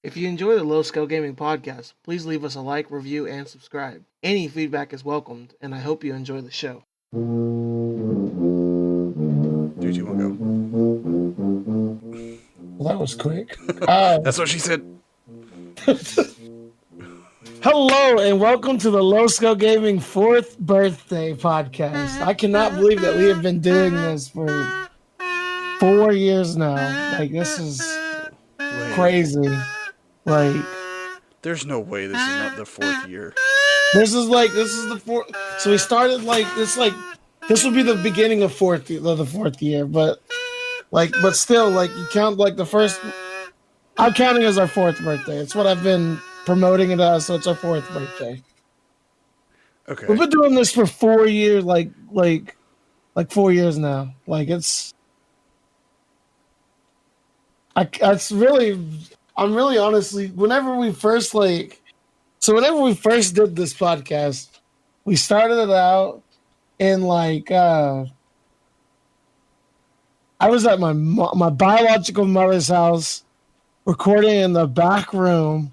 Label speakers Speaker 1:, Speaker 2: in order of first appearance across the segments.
Speaker 1: If you enjoy the Low Scale Gaming podcast, please leave us a like, review, and subscribe. Any feedback is welcomed, and I hope you enjoy the show.
Speaker 2: Dude, you want to
Speaker 1: go? Well, that was quick.
Speaker 2: That's what she said.
Speaker 1: Hello, and welcome to the Low Scale Gaming 4th birthday podcast. I cannot believe that we have been doing this for 4 years now. Like, this is crazy. Like,
Speaker 2: there's no way this is not the 4th year.
Speaker 1: This is the 4th. So we started this will be the beginning of the 4th year, but still, you count the first. I'm counting as our 4th birthday. It's what I've been promoting it as, so it's our 4th birthday.
Speaker 2: Okay.
Speaker 1: We've been doing this for 4 years, like 4 years now. I'm really honestly, whenever we first did this podcast, we started it out in I was at my biological mother's house recording in the back room.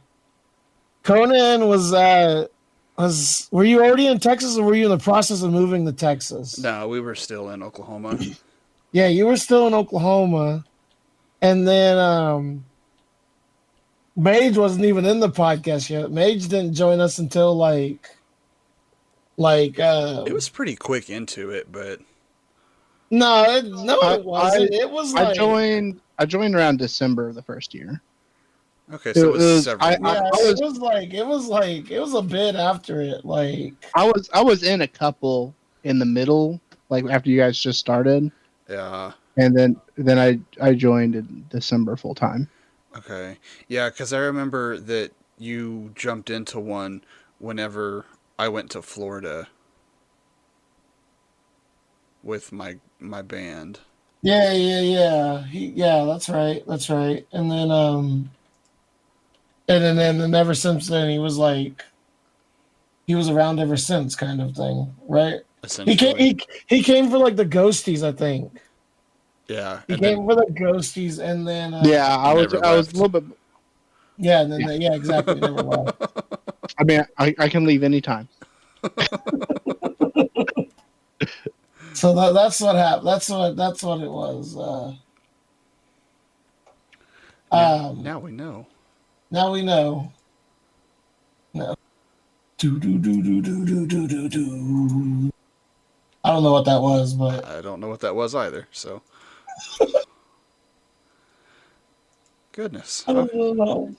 Speaker 1: Conan were you already in Texas, or were you in the process of moving to Texas?
Speaker 2: No, we were still in Oklahoma.
Speaker 1: Yeah, you were still in Oklahoma. And then Mage wasn't even in the podcast yet. Mage didn't join us until it
Speaker 2: was pretty quick into it, but
Speaker 1: it wasn't. It was
Speaker 3: I joined around December of the first year.
Speaker 2: Okay, so it was several.
Speaker 1: It was a bit after it.
Speaker 3: I was in a couple in the middle, after you guys just started.
Speaker 2: Yeah.
Speaker 3: And then I joined in December full time.
Speaker 2: Okay. Yeah, because I remember that you jumped into one whenever I went to Florida with my band.
Speaker 1: Yeah. That's right. And then and ever since then he was around ever since, kind of thing, right?
Speaker 2: Essentially.
Speaker 1: He came for the ghosties, I think.
Speaker 2: Yeah,
Speaker 1: he came for the ghosties, and then
Speaker 3: I was a little bit.
Speaker 1: Yeah, and then exactly. Never left.
Speaker 3: I mean, I can leave anytime.
Speaker 1: So that's what happened. That's what it was.
Speaker 2: Now we know.
Speaker 1: Now we know. No. Do. I don't know what that was, but
Speaker 2: I don't know what that was either. So. Goodness.
Speaker 1: I don't know.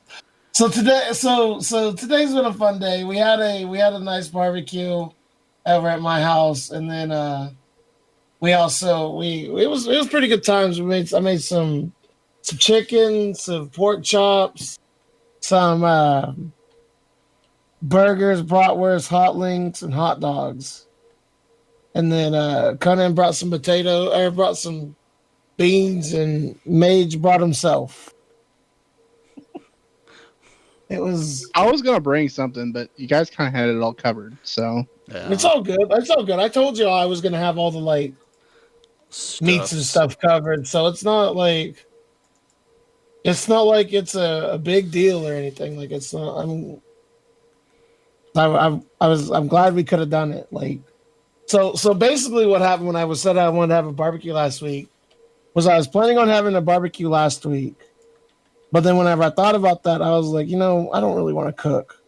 Speaker 1: So today's been a fun day. We had a nice barbecue over at my house, and then it was pretty good times. I made some chicken, some pork chops, some burgers, bratwurst, hot links, and hot dogs. And then Conan brought some brought some beans, and Mage brought himself. I was
Speaker 3: gonna bring something, but you guys kind of had it all covered, so
Speaker 2: yeah.
Speaker 1: It's all good. I told you I was gonna have all the meats and stuff covered, so it's not like it's a big deal or anything. It's not. I'm glad we could have done it. So basically, what happened when I said I wanted to have a barbecue last week was I was planning on having a barbecue last week. But then whenever I thought about that, I was like, I don't really want to cook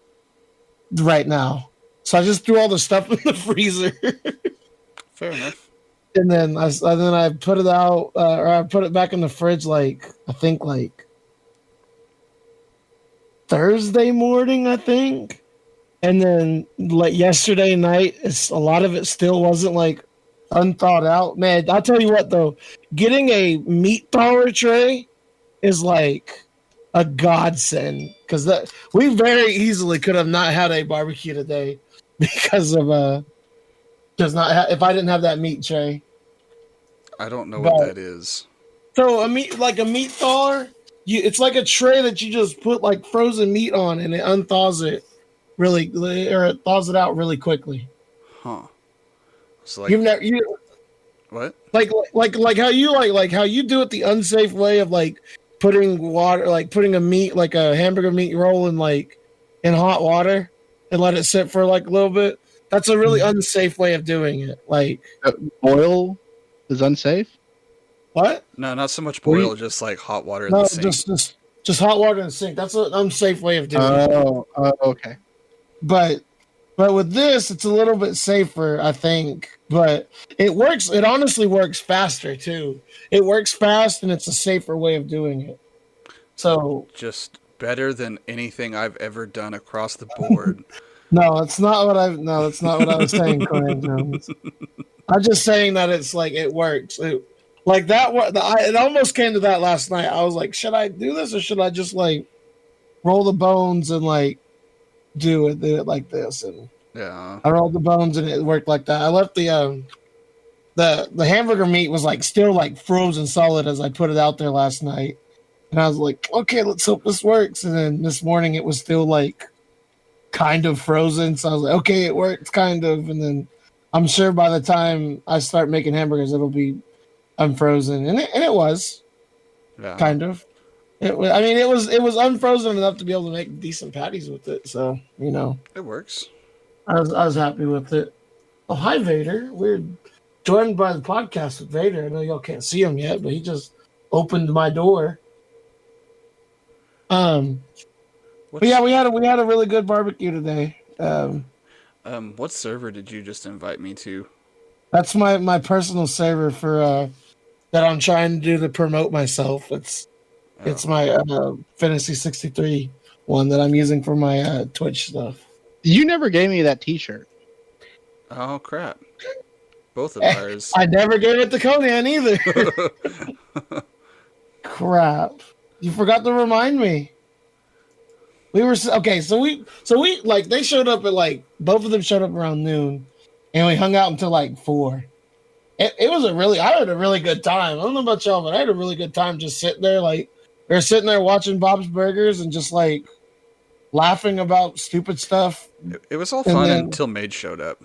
Speaker 1: right now. So I just threw all the stuff in the freezer.
Speaker 2: Fair enough.
Speaker 1: And then I put it out, or I put it back in the fridge, I think Thursday morning, I think. And then yesterday night, a lot of it still wasn't unthawed out. Man, I'll tell you what though, getting a meat thawer tray is a godsend, because we very easily could have not had a barbecue today because of if I didn't have that meat tray.
Speaker 2: I don't know what that is.
Speaker 1: So a meat thawer, it's like a tray that you just put frozen meat on, and it unthaws it it thaws it out really quickly.
Speaker 2: Huh. So
Speaker 1: what? Like how you do it the unsafe way of putting water, like putting a meat, like a hamburger meat roll in hot water and let it sit for like a little bit. That's a really unsafe way of doing it. Like
Speaker 3: Boil is unsafe.
Speaker 1: what?
Speaker 2: No, not so much
Speaker 3: What do
Speaker 2: boil,
Speaker 3: you-
Speaker 2: just like hot water in the
Speaker 1: No,
Speaker 2: sink.
Speaker 1: just hot water in the sink. That's an unsafe way of doing it.
Speaker 3: Okay.
Speaker 1: But with this, it's a little bit safer, I think. But it works. It honestly works faster too. It works fast, and it's a safer way of doing it. So
Speaker 2: Just better than anything I've ever done across the board.
Speaker 1: no, that's not what I. No, that's not what I was saying, Conan Jones. I'm just saying that it's like it works. Like that. It almost came to that last night. I was like, should I do this or should I just like roll the bones and like do it like this? And
Speaker 2: Yeah.
Speaker 1: I rolled the bones and it worked like that. I left the hamburger meat was like still like frozen solid as I put it out there last night, and I was like, okay, let's hope this works. And then this morning it was still like kind of frozen, so I was like, okay, it works kind of. And then I'm sure by the time I start making hamburgers, it'll be unfrozen, and it was
Speaker 2: Yeah.
Speaker 1: kind of. I mean, it was unfrozen enough to be able to make decent patties with it. So
Speaker 2: It works.
Speaker 1: I was happy with it. Oh, hi Vader. We're joined by the podcast with Vader. I know y'all can't see him yet, but he just opened my door. But yeah, we had a really good barbecue today.
Speaker 2: What server did you just invite me to?
Speaker 1: That's my personal server for that I'm trying to do to promote myself. It's my Fantasy 63 one that I'm using for my Twitch stuff.
Speaker 3: You never gave me that T-shirt.
Speaker 2: Oh crap! Both of ours.
Speaker 1: I never gave it to Conan either. Crap! You forgot to remind me. We were okay. So we like they showed up at like both of them showed up around noon, and we hung out until like 4. It was I had a really good time. I don't know about y'all, but I had a really good time just sitting there. Like we were sitting there watching Bob's Burgers and just like laughing about stupid stuff.
Speaker 2: It was all fun until Mage showed up.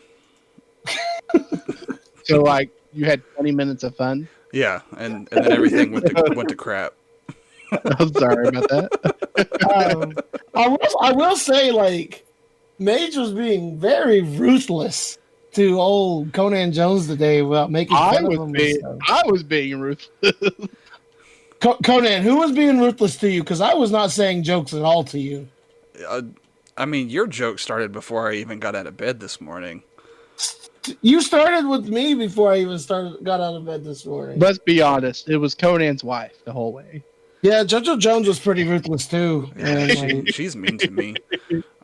Speaker 3: So like you had 20 minutes of fun.
Speaker 2: Yeah, and then everything went to crap.
Speaker 3: I'm sorry about that.
Speaker 1: I will say, like, Mage was being very ruthless to old Conan Jones today about making fun of him.
Speaker 3: I was being ruthless.
Speaker 1: Conan, who was being ruthless to you? Because I was not saying jokes at all to you.
Speaker 2: I mean, your joke started before I even got out of bed this morning.
Speaker 1: You started with me before I even got out of bed this morning.
Speaker 3: Let's be honest. It was Conan's wife the whole way.
Speaker 1: Yeah, JoJo Jones was pretty ruthless too.
Speaker 2: Yeah, she's mean to me.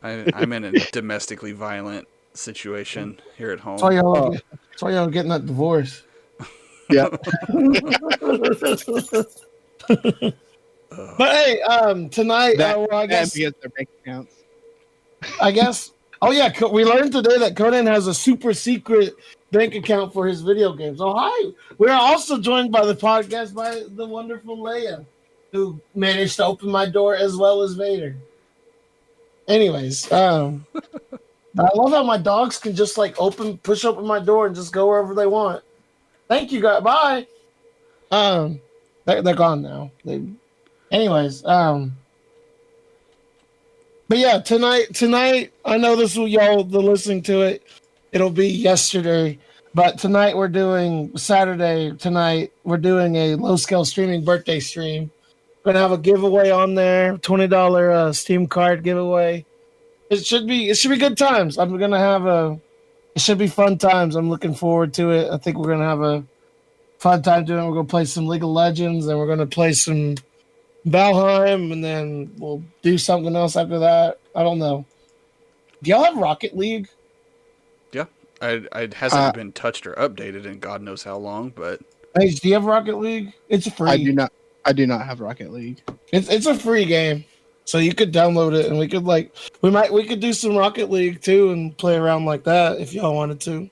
Speaker 2: I'm in a domestically violent situation here at home.
Speaker 1: That's why y'all getting that divorce.
Speaker 3: Yeah.
Speaker 1: But hey, tonight, I guess
Speaker 3: because their bank accounts.
Speaker 1: I guess. Oh yeah, we learned today that Conan has a super secret bank account for his video games. Oh hi! We are also joined by the podcast by the wonderful Leia, who managed to open my door as well as Vader. Anyways, I love how my dogs can just like push open my door and just go wherever they want. Thank you, guys. Bye. They're gone now. Anyways, but yeah, tonight, I know this will y'all the listening to it. It'll be yesterday, but tonight Saturday tonight we're doing a low scale streaming birthday stream. Gonna have a giveaway on there, $20 Steam card giveaway. It should be good times. It should be fun times. I'm looking forward to it. I think we're gonna have a fun time doing it. We're gonna play some League of Legends, and we're gonna play some Valheim, and then we'll do something else after that. I don't know. Do y'all have Rocket League?
Speaker 2: Yeah, it hasn't been touched or updated in God knows how long, but
Speaker 1: Hey, do you have Rocket League? It's free.
Speaker 3: I do not have Rocket League.
Speaker 1: It's a free game, so you could download it, and we could do some Rocket League too, and play around like that if y'all wanted to.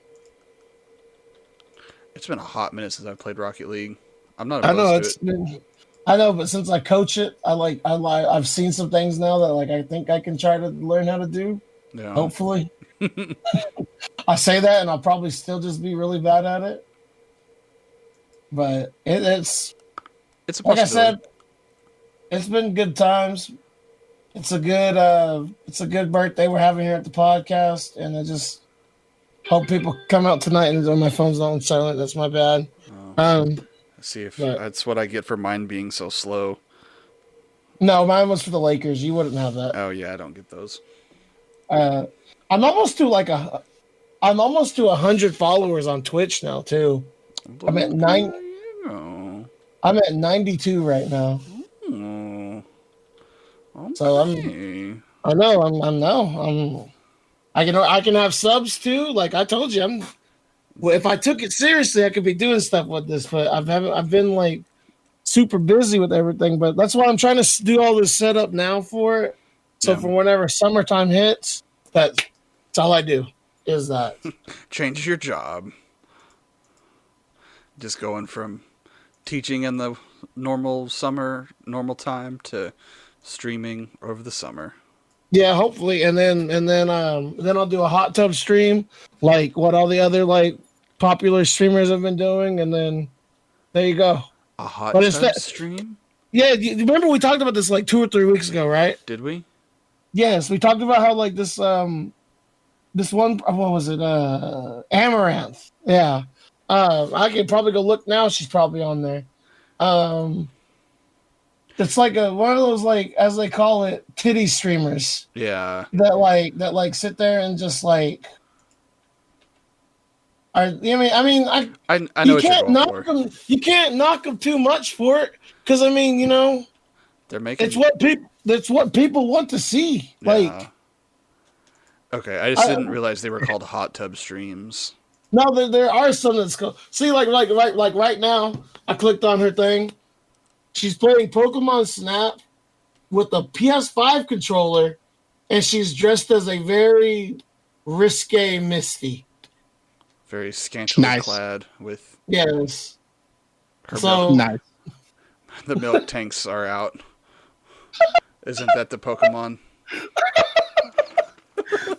Speaker 2: it's been a hot minute since I've played Rocket League. I'm not opposed to it.
Speaker 1: I know, but since I coach it, I've seen some things now that like I think I can try to learn how to do.
Speaker 2: Yeah.
Speaker 1: Hopefully. I say that, and I'll probably still just be really bad at it. But it's
Speaker 2: a
Speaker 1: like I said. It's been good times. It's a good birthday we're having here at the podcast, and I just hope people come out tonight and my phone's not on silent. That's my bad.
Speaker 2: Oh,
Speaker 1: Um,
Speaker 2: see if
Speaker 1: but
Speaker 2: that's what I get for mine being so slow.
Speaker 1: no, mine was for the Lakers. You wouldn't have that.
Speaker 2: Oh yeah, I don't get those.
Speaker 1: Uh, I'm almost to like a I'm almost to 100 followers on Twitch now too. I'm at nine.
Speaker 2: Oh,
Speaker 1: I'm at 92 right now.
Speaker 2: oh,
Speaker 1: So
Speaker 2: okay.
Speaker 1: I know. I'm now. I can have subs too. Like I told you, well, if I took it seriously, I could be doing stuff with this. But I've been like super busy with everything. But that's why I'm trying to do all this setup now for it. So
Speaker 2: Yeah.
Speaker 1: for whenever summertime hits, that's all I do is that.
Speaker 2: Change your job. Just going from teaching in the normal time to streaming over the summer.
Speaker 1: Yeah, hopefully, and then I'll do a hot tub stream like what all the other like popular streamers have been doing, and then there you go.
Speaker 2: A hot
Speaker 1: But it's
Speaker 2: tub
Speaker 1: that.
Speaker 2: stream?
Speaker 1: Yeah, you remember we talked about this like 2 or 3 weeks ago, right?
Speaker 2: Did we?
Speaker 1: Yes, we talked about how like this one, what was it? Amaranth. Yeah. I could probably go look now. She's probably on there. Um, it's like one of those like as they call it titty streamers
Speaker 2: Yeah.
Speaker 1: that sit there and just like are.
Speaker 2: I know
Speaker 1: you
Speaker 2: what you're
Speaker 1: can't
Speaker 2: going
Speaker 1: knock
Speaker 2: for.
Speaker 1: them. You can't knock them too much for it because
Speaker 2: They're making.
Speaker 1: it's what people want to see.
Speaker 2: Yeah.
Speaker 1: Like
Speaker 2: Okay, I just didn't realize they were called hot tub streams.
Speaker 1: no, there are some that's cool. See, like right now, I clicked on her thing. She's playing Pokemon Snap with a PS5 controller, and she's dressed as a very risque Misty.
Speaker 2: Very scantily
Speaker 3: Nice.
Speaker 2: clad with
Speaker 1: Yes.
Speaker 2: her
Speaker 1: So
Speaker 3: Nice.
Speaker 2: the milk tanks are out. Isn't that the Pokemon?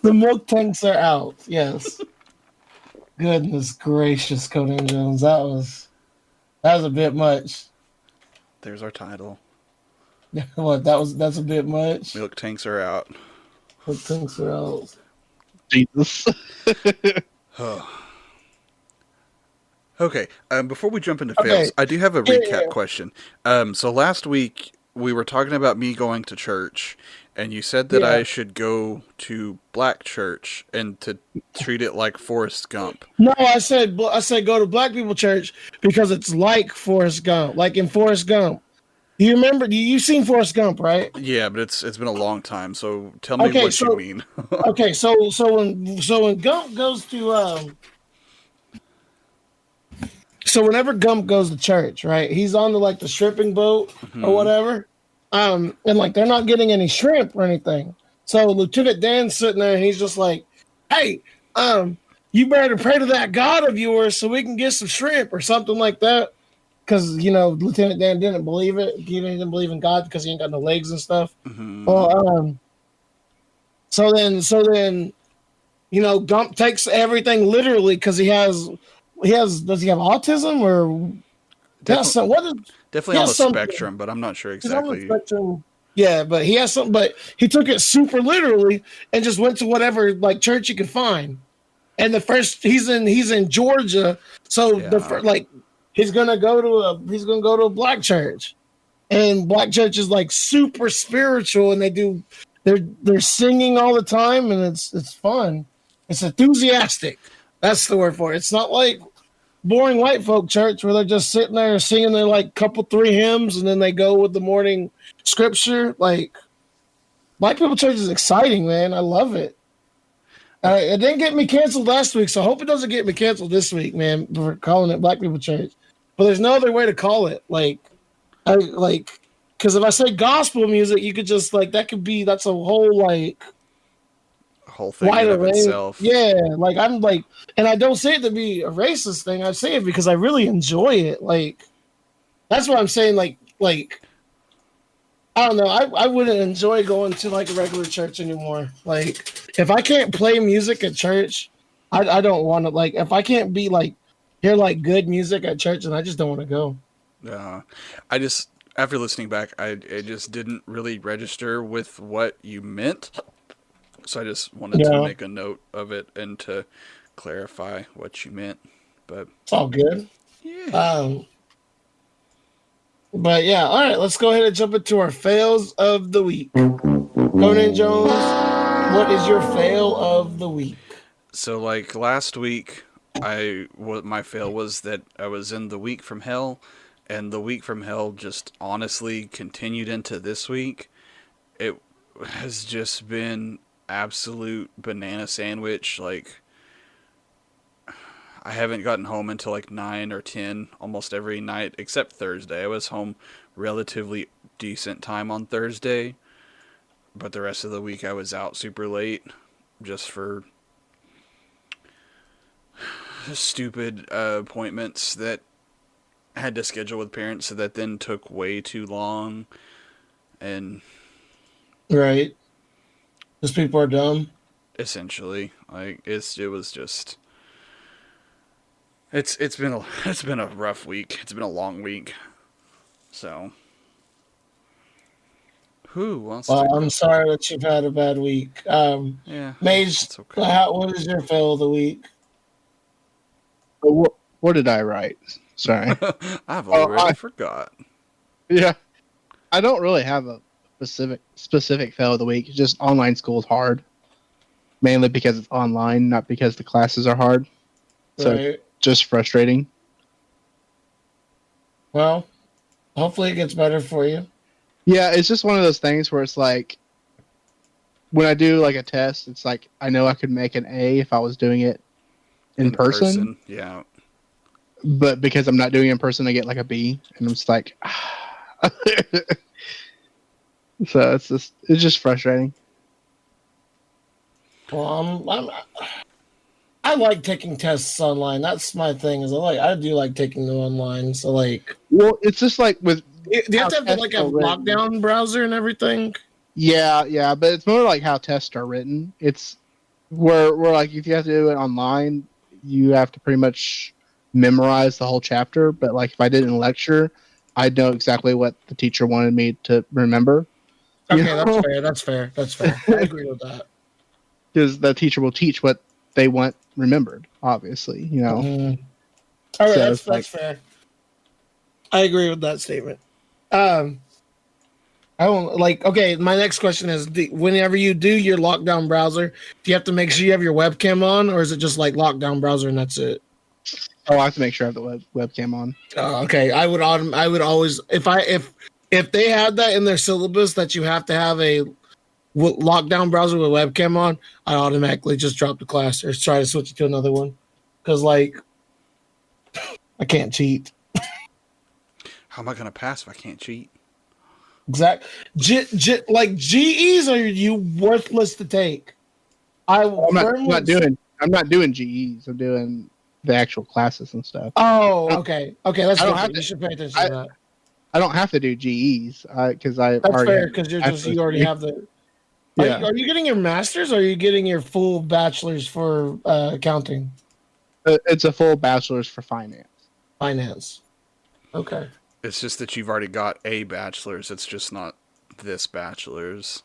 Speaker 1: the milk tanks are out. Yes. Goodness gracious, Conan Jones, that was a bit much.
Speaker 2: There's our title.
Speaker 1: What that's a bit much.
Speaker 2: Milk tanks are out.
Speaker 1: Milk tanks are out.
Speaker 3: Jesus.
Speaker 2: Okay, before we jump into
Speaker 1: Okay.
Speaker 2: fails, I do have a recap
Speaker 1: Yeah.
Speaker 2: question. So last week we were talking about me going to church, and you said that
Speaker 1: Yeah.
Speaker 2: I should go to Black Church and to treat it like Forrest Gump.
Speaker 1: No, I said go to Black people church because it's like Forrest Gump, like in Forrest Gump. You remember? You've seen Forrest Gump, right?
Speaker 2: Yeah, but it's been a long time, so tell me
Speaker 1: Okay,
Speaker 2: what
Speaker 1: so-
Speaker 2: you mean.
Speaker 1: Okay, so when Gump goes to so whenever Gump goes to church, right? He's on the stripping boat or whatever, and like they're not getting any shrimp or anything. So Lieutenant Dan's sitting there and he's just like, "Hey, you better pray to that God of yours so we can get some shrimp or something like that." Because Lieutenant Dan didn't believe it. He didn't believe in God because he ain't got no legs and stuff.
Speaker 2: Mhm.
Speaker 1: Well, so then, Gump takes everything literally because does he have autism or
Speaker 2: Definitely
Speaker 1: yeah,
Speaker 2: on the
Speaker 1: something.
Speaker 2: spectrum, but I'm not sure
Speaker 1: he's on the
Speaker 2: exactly.
Speaker 1: spectrum. Yeah, but he has something. But he took it super literally and just went to whatever like church he could find. And the first he's in Georgia, so
Speaker 2: Yeah.
Speaker 1: he's gonna go to a black church, and black church is like super spiritual, and they're singing all the time, and it's fun. It's enthusiastic. That's the word for it. It's not like boring white folk church where they're just sitting there singing their like couple 3 hymns and then they go with the morning scripture. Like black people church is exciting, man. I love it. It didn't get me canceled last week, so I hope it doesn't get me canceled this week, man, for calling it black people church. But there's no other way to call it. Because if I say gospel music, you could just that's a whole
Speaker 2: Whole thing in
Speaker 1: wide
Speaker 2: of
Speaker 1: array.
Speaker 2: itself.
Speaker 1: Yeah, and I don't say it to be a racist thing. I say it because I really enjoy it. Like, that's what I'm saying. Like, I don't know. I wouldn't enjoy going to like a regular church anymore. Like, if I can't play music at church, I don't want to. Like, if I can't be like hear like good music at church, and I just don't want to go.
Speaker 2: Yeah, I just after listening back, it just didn't really register with what you meant. So I just wanted to
Speaker 1: Yeah,
Speaker 2: make a note of it and to clarify what you meant. But
Speaker 1: it's all good.
Speaker 2: yeah.
Speaker 1: Um, but yeah, all right. Let's go ahead and jump into our fails of the week. Conan Jones, what is your fail of the week?
Speaker 2: So like last week, what my fail was that I was in the week from hell, and the week from hell just honestly continued into this week. It has just been absolute banana sandwich. Like I haven't gotten home until like 9 or 10 almost every night except Thursday. I was home relatively decent time on Thursday, but the rest of the week I was out super late just for stupid appointments that I had to schedule with parents that then took way too long. And
Speaker 1: Right. Because people are dumb.
Speaker 2: essentially, like it was just it's been a it's been a rough week. It's been a long week. So who wants to
Speaker 1: Well,
Speaker 2: go?
Speaker 1: I'm sorry that you've had a bad week.
Speaker 2: Yeah,
Speaker 1: Mage,
Speaker 2: it's okay.
Speaker 1: what is your fail of the week?
Speaker 3: But what did I write? Sorry.
Speaker 2: I've
Speaker 3: Oh,
Speaker 2: already forgot.
Speaker 3: yeah. I don't really have a specific fail of the week. It's just online school is hard, mainly because it's online, not because the classes are hard. So it's
Speaker 1: Right.
Speaker 3: just frustrating.
Speaker 1: Well, hopefully it gets better for you.
Speaker 3: Yeah, it's just one of those things where it's like when I do like a test, it's like I know I could make an A if I was doing it in
Speaker 2: In
Speaker 3: person,
Speaker 2: person, yeah.
Speaker 3: but because I'm not doing it in person, I get like a B, and I'm just like, so it's just frustrating.
Speaker 1: Well, I like taking tests online. That's my thing. I do like taking them online. So like,
Speaker 3: Well, it's just like with
Speaker 1: do you have
Speaker 3: how
Speaker 1: to have
Speaker 3: tests
Speaker 1: like a
Speaker 3: are written.
Speaker 1: lockdown browser and everything?
Speaker 3: Yeah, but it's more like how tests are written. It's where like if you have to do it online, you have to pretty much memorize the whole chapter. But like if I did it in lecture, I'd know exactly what the teacher wanted me to remember. You
Speaker 1: Okay, that's
Speaker 3: know,
Speaker 1: fair. That's fair. That's fair. I agree with that.
Speaker 3: because the teacher will teach what they want remembered. Obviously,
Speaker 1: Mhm. All right,
Speaker 3: So
Speaker 1: that's
Speaker 3: it's like,
Speaker 1: fair. I agree with that statement. Um, I don't like. Okay, my next question is: whenever you do your lockdown browser, do you have to make sure you have your webcam on, or is it just like lockdown browser and that's it?
Speaker 3: oh, I have to make sure I have the webcam on.
Speaker 1: Okay, I would always if they had that in their syllabus that you have to have a lockdown browser with webcam on, I automatically just drop the class or try to switch it to another one because like I can't cheat.
Speaker 2: How am I gonna pass if I can't cheat?
Speaker 1: Exact. Like GEs are you worthless to take. I will
Speaker 3: I'm not, I'm
Speaker 1: firmly.
Speaker 3: not doing I'm not doing GEs. I'm doing the actual classes and stuff.
Speaker 1: Oh, okay, okay, that's
Speaker 3: I don't have
Speaker 1: different. You
Speaker 3: to.
Speaker 1: should pay attention to
Speaker 3: I,
Speaker 1: that.
Speaker 3: I don't have to do GEs because I
Speaker 1: That's
Speaker 3: already
Speaker 1: fair
Speaker 3: have
Speaker 1: because
Speaker 3: a bachelor's
Speaker 1: you already
Speaker 3: degree.
Speaker 1: have the.
Speaker 3: Yeah,
Speaker 1: Are you getting your master's or are you getting your full bachelor's for accounting
Speaker 3: it's a full bachelor's for finance.
Speaker 1: finance? Okay.
Speaker 2: It's just that you've already got a bachelor's. It's just not this bachelor's. So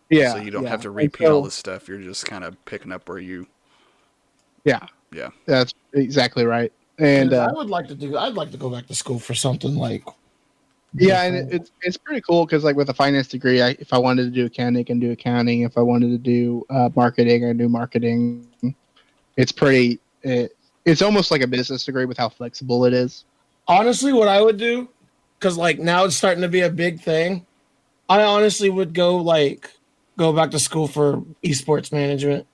Speaker 3: Yeah,
Speaker 2: you don't have
Speaker 3: yeah,
Speaker 2: to
Speaker 3: and
Speaker 2: repeat all
Speaker 3: so
Speaker 2: this stuff. You're just kind of picking up where you.
Speaker 3: yeah,
Speaker 2: Yeah.
Speaker 3: that's exactly right. And
Speaker 1: Because I'd like to go back to school for something like
Speaker 3: yeah, and
Speaker 1: different.
Speaker 3: it's pretty cool because like with a finance degree, if I wanted to do accounting, I can do accounting. If I wanted to do marketing, I can do marketing. It's it's almost like a business degree with how flexible it is.
Speaker 1: Honestly, what I would do, because like now it's starting to be a big thing. I honestly would go back to school for esports management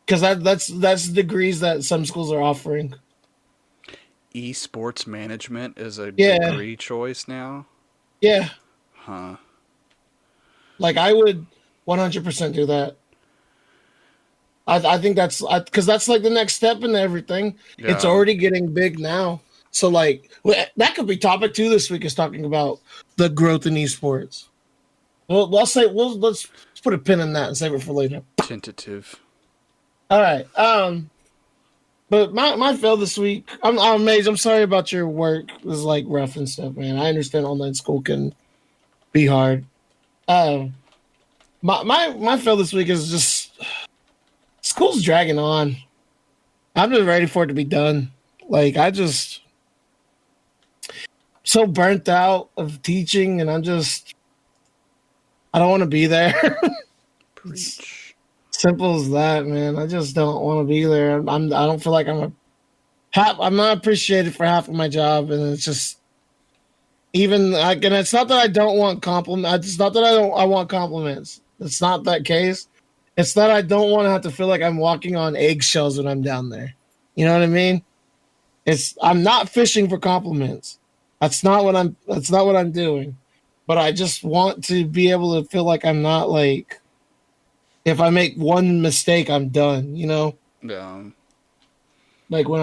Speaker 1: because that's degrees that some schools are offering.
Speaker 2: Esports management is a
Speaker 1: Yeah,
Speaker 2: degree choice now.
Speaker 1: yeah.
Speaker 2: Huh.
Speaker 1: Like I would 100% do that. I think that's because that's like the next step in everything. It's
Speaker 2: Yeah.
Speaker 1: already getting big now. So like that could be topic two this week is talking about the growth in esports. Well, let's put a pin in that and save it for later.
Speaker 2: Tentative.
Speaker 1: All right. But my fail this week. I'm amazed. I'm sorry about your work. It was like rough and stuff, man. I understand online school can be hard. Uh, my fail this week is just school's dragging on. I'm just ready for it to be done. Like I just so burnt out of teaching, and I don't want to be there. It's
Speaker 2: Preach.
Speaker 1: simple as that, man. I just don't want to be there. I don't feel like I'm not appreciated for half of my job, and it's just even like, and it's not that I don't want compliments. It's not that I want compliments. It's not that case. It's that I don't want to have to feel like I'm walking on eggshells when I'm down there. You know what I mean? I'm not fishing for compliments. That's not what I'm doing. But I just want to be able to feel like I'm not like if I make one mistake, I'm done, you know?
Speaker 2: Um,
Speaker 1: Like when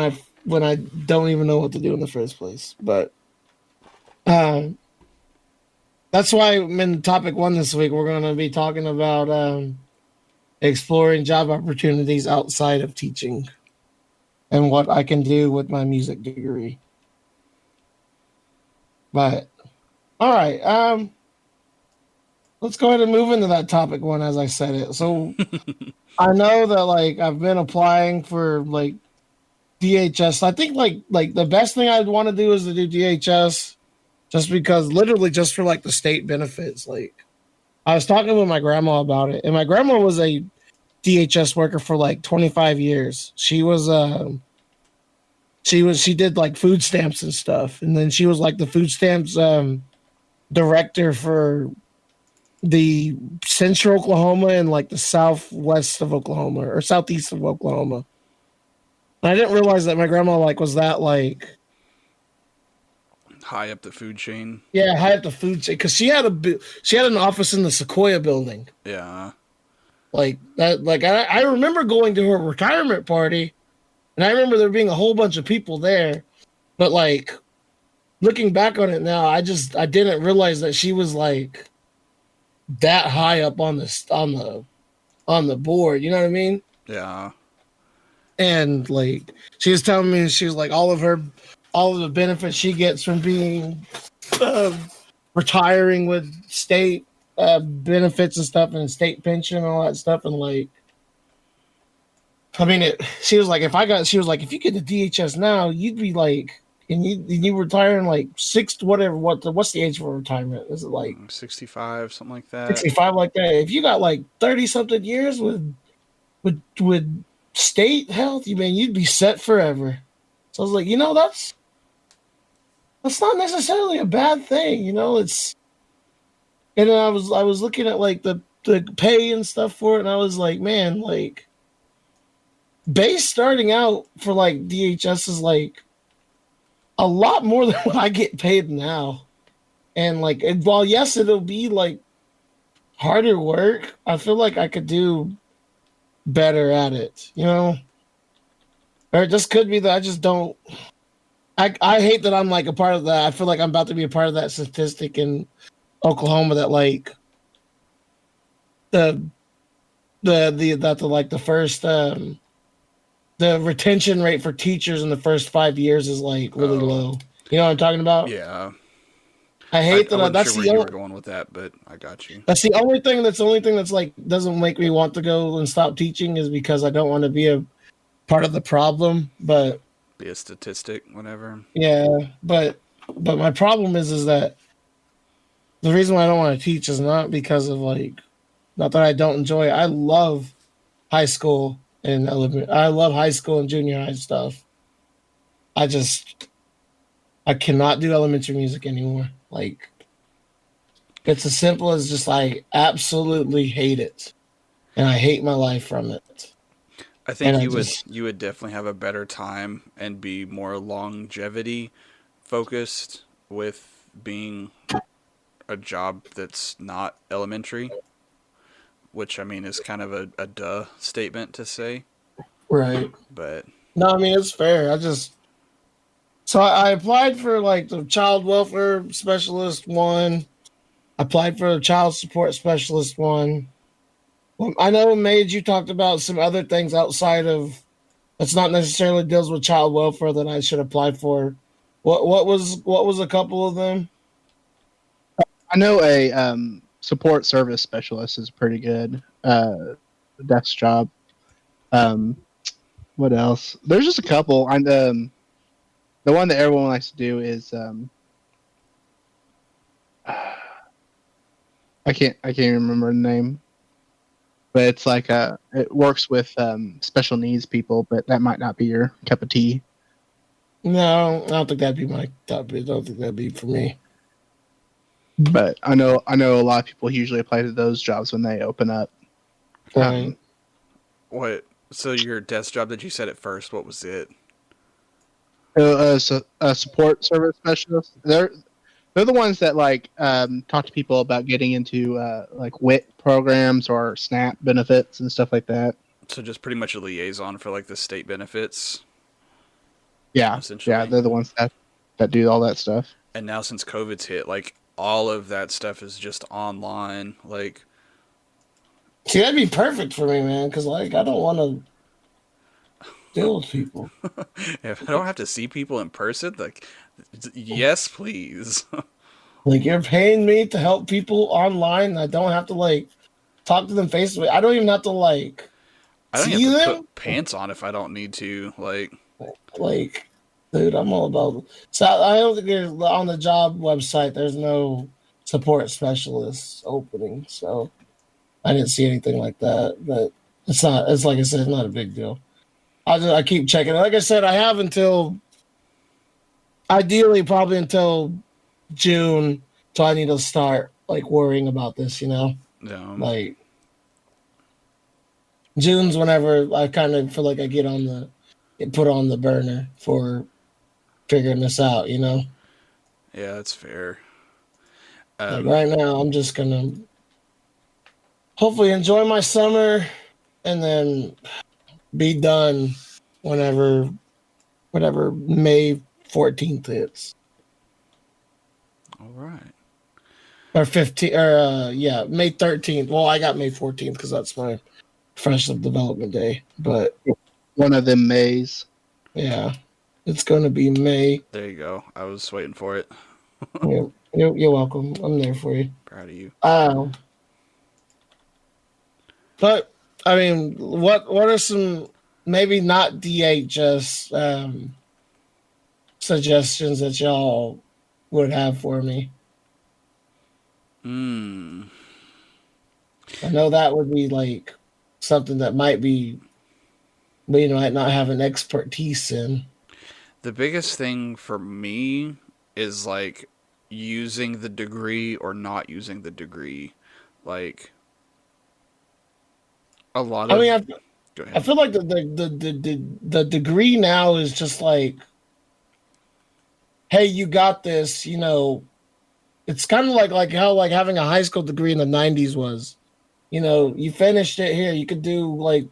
Speaker 1: I don't even know what to do in the first place. But um that's why in topic one this week we're going to be talking about exploring job opportunities outside of teaching and what I can do with my music degree. But all right, let's go ahead and move into that topic one as I said it. So I know that like I've been applying for like DHS. I think like the best thing I'd want to do is to do DHS just because literally just for like the state benefits. Like I was talking with my grandma about it, and my grandma was a DHS worker for like 25 years. She did like food stamps and stuff, and then she was like the food stamps director for the central Oklahoma and like the southwest of Oklahoma or southeast of Oklahoma. And I didn't realize that my grandma like was that like
Speaker 2: high up the food chain.
Speaker 1: yeah high up the food chain because she had an office in the Sequoia building
Speaker 2: Yeah.
Speaker 1: like that. Like I remember going to her retirement party, and I remember there being a whole bunch of people there. But like looking back on it now, I didn't realize that she was like that high up on on the board. You know what I mean?
Speaker 2: Yeah.
Speaker 1: And like she was telling me, she was like all of the benefits she gets from being uh, retiring with state benefits and stuff and state pension and all that stuff. And like, I mean, she was like, she was like, if you get the DHS now, you'd be like, and you retire in like what's the age for retirement? Is it like
Speaker 2: 65, something like that.
Speaker 1: 65 like that? If you got like 30 something years with state health, you mean you'd be set forever. So I was like, that's not necessarily a bad thing, it's and then I was looking at like the pay and stuff for it, and I was like, man, like base starting out for like DHS is like a lot more than what I get paid now. And like while yes, it'll be like harder work, I feel like I could do better at it, Or it just could be that I just don't I hate that I'm like a part of that. I feel like I'm about to be a part of that statistic in Oklahoma that like the first the retention rate for teachers in the first 5 years is like really low. You know what I'm talking about?
Speaker 2: Yeah.
Speaker 1: I hate
Speaker 2: I
Speaker 1: that.
Speaker 2: wasn't sure where you were going with that, but I got you.
Speaker 1: That's the only thing. That's the only thing that's like doesn't make me want to go and stop teaching is because I don't want to be a part of the problem. But
Speaker 2: Be a statistic, whatever.
Speaker 1: yeah, but my problem is that the reason why I don't want to teach is not because of like not that I don't enjoy it. I love high school and I love high school and junior high stuff. I just I cannot do elementary music anymore. Like it's as simple as just I absolutely hate it, and I hate my life from it.
Speaker 2: I think you would definitely have a better time and be more longevity focused with being a job that's not elementary, which I mean is kind of a duh statement to say,
Speaker 1: Right.
Speaker 2: but
Speaker 1: No, I mean it's fair. I applied for like the child welfare specialist one. I applied for the child support specialist one. Well, I know, Mage, you talked about some other things outside of That's not necessarily deals with child welfare that I should apply for. What was a couple of them?
Speaker 3: I know a support service specialist is pretty good desk job. Um, what else? There's just a couple. The one that everyone likes to do is I can't even remember the name, but it's like it works with special needs people, but that might not be your cup of tea.
Speaker 1: No, I don't think that'd be my top. I don't think that'd be for me.
Speaker 3: But I know a lot of people usually apply to those jobs when they open up.
Speaker 1: Right.
Speaker 2: What? So your desk job that you said at first, what was it?
Speaker 3: So a support service specialist. They're the ones that like talk to people about getting into like WIC programs or SNAP benefits and stuff like that.
Speaker 2: So just pretty much a liaison for like the state benefits,
Speaker 3: Yeah,
Speaker 2: essentially.
Speaker 3: yeah, they're the ones that do all that stuff.
Speaker 2: And now since COVID's hit, like all of that stuff is just online. Like,
Speaker 1: See, that'd be perfect for me, man. Because like, I don't want to deal with people.
Speaker 2: if I don't have to see people in person, like, yes, please.
Speaker 1: Like, you're paying me to help people online. I don't have to like talk to them face to face. I don't even have to like
Speaker 2: I don't even
Speaker 1: see
Speaker 2: have to
Speaker 1: them.
Speaker 2: put pants on if I don't need to. Like,
Speaker 1: Like, dude, I'm all about. So I don't think there's on the job website. There's no support specialist opening, so I didn't see anything like that. But it's not. It's like I said, it's not a big deal. I keep checking. Like I said, I have until ideally probably until June, so I need to start like worrying about this. Like June's whenever I kind of feel like I get put on the burner for figuring this out.
Speaker 2: yeah, that's fair.
Speaker 1: Like right now, I'm just gonna hopefully enjoy my summer and then be done whenever whatever May 14th hits.
Speaker 2: All right.
Speaker 1: Or 15th, or yeah, May 13th. Well, I got May 14th because that's my professional development day. But
Speaker 3: One of them Mays.
Speaker 1: yeah, it's going to be May.
Speaker 2: There you go. I was waiting for it.
Speaker 1: You're welcome. I'm there for you.
Speaker 2: Proud of you.
Speaker 1: But I mean, what are some maybe not DHS suggestions that y'all would have for me?
Speaker 2: Hmm.
Speaker 1: I know that would be like something that might be we might not have an expertise in.
Speaker 2: The biggest thing for me is like using the degree or not using the degree. Like a lot
Speaker 1: I
Speaker 2: of.
Speaker 1: mean,
Speaker 2: Go
Speaker 1: I
Speaker 2: ahead.
Speaker 1: feel like the degree now is just like, hey, you got this. It's kind of like how like having a high school degree in the '90s was. You finished it here. You could do like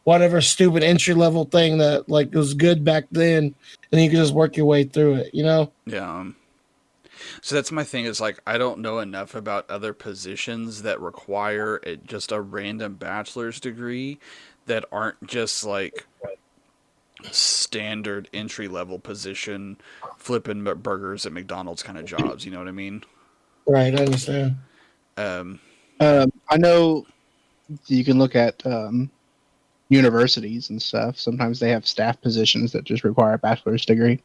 Speaker 1: whatever stupid entry level thing that like was good back then, and you could just work your way through it.
Speaker 2: Yeah. So that's my thing is like I don't know enough about other positions that require just a random bachelor's degree that aren't just like standard entry level position flipping burgers at McDonald's kind of jobs. You know what I mean?
Speaker 1: Right, I understand.
Speaker 2: Um,
Speaker 3: I know you can look at universities and stuff. Sometimes they have staff positions that just require a bachelor's degree.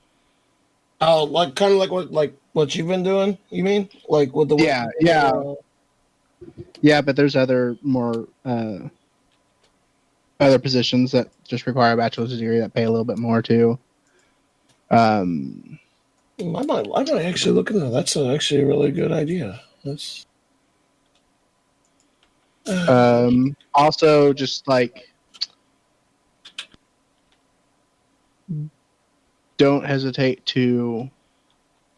Speaker 1: Oh, like kind of like what you've been doing. You mean like with the
Speaker 3: Yeah, but there's other more other positions that just require a bachelor's degree that pay a little bit more too.
Speaker 1: I might actually look into that. That's actually a really good idea. That's
Speaker 3: Also, just like don't hesitate to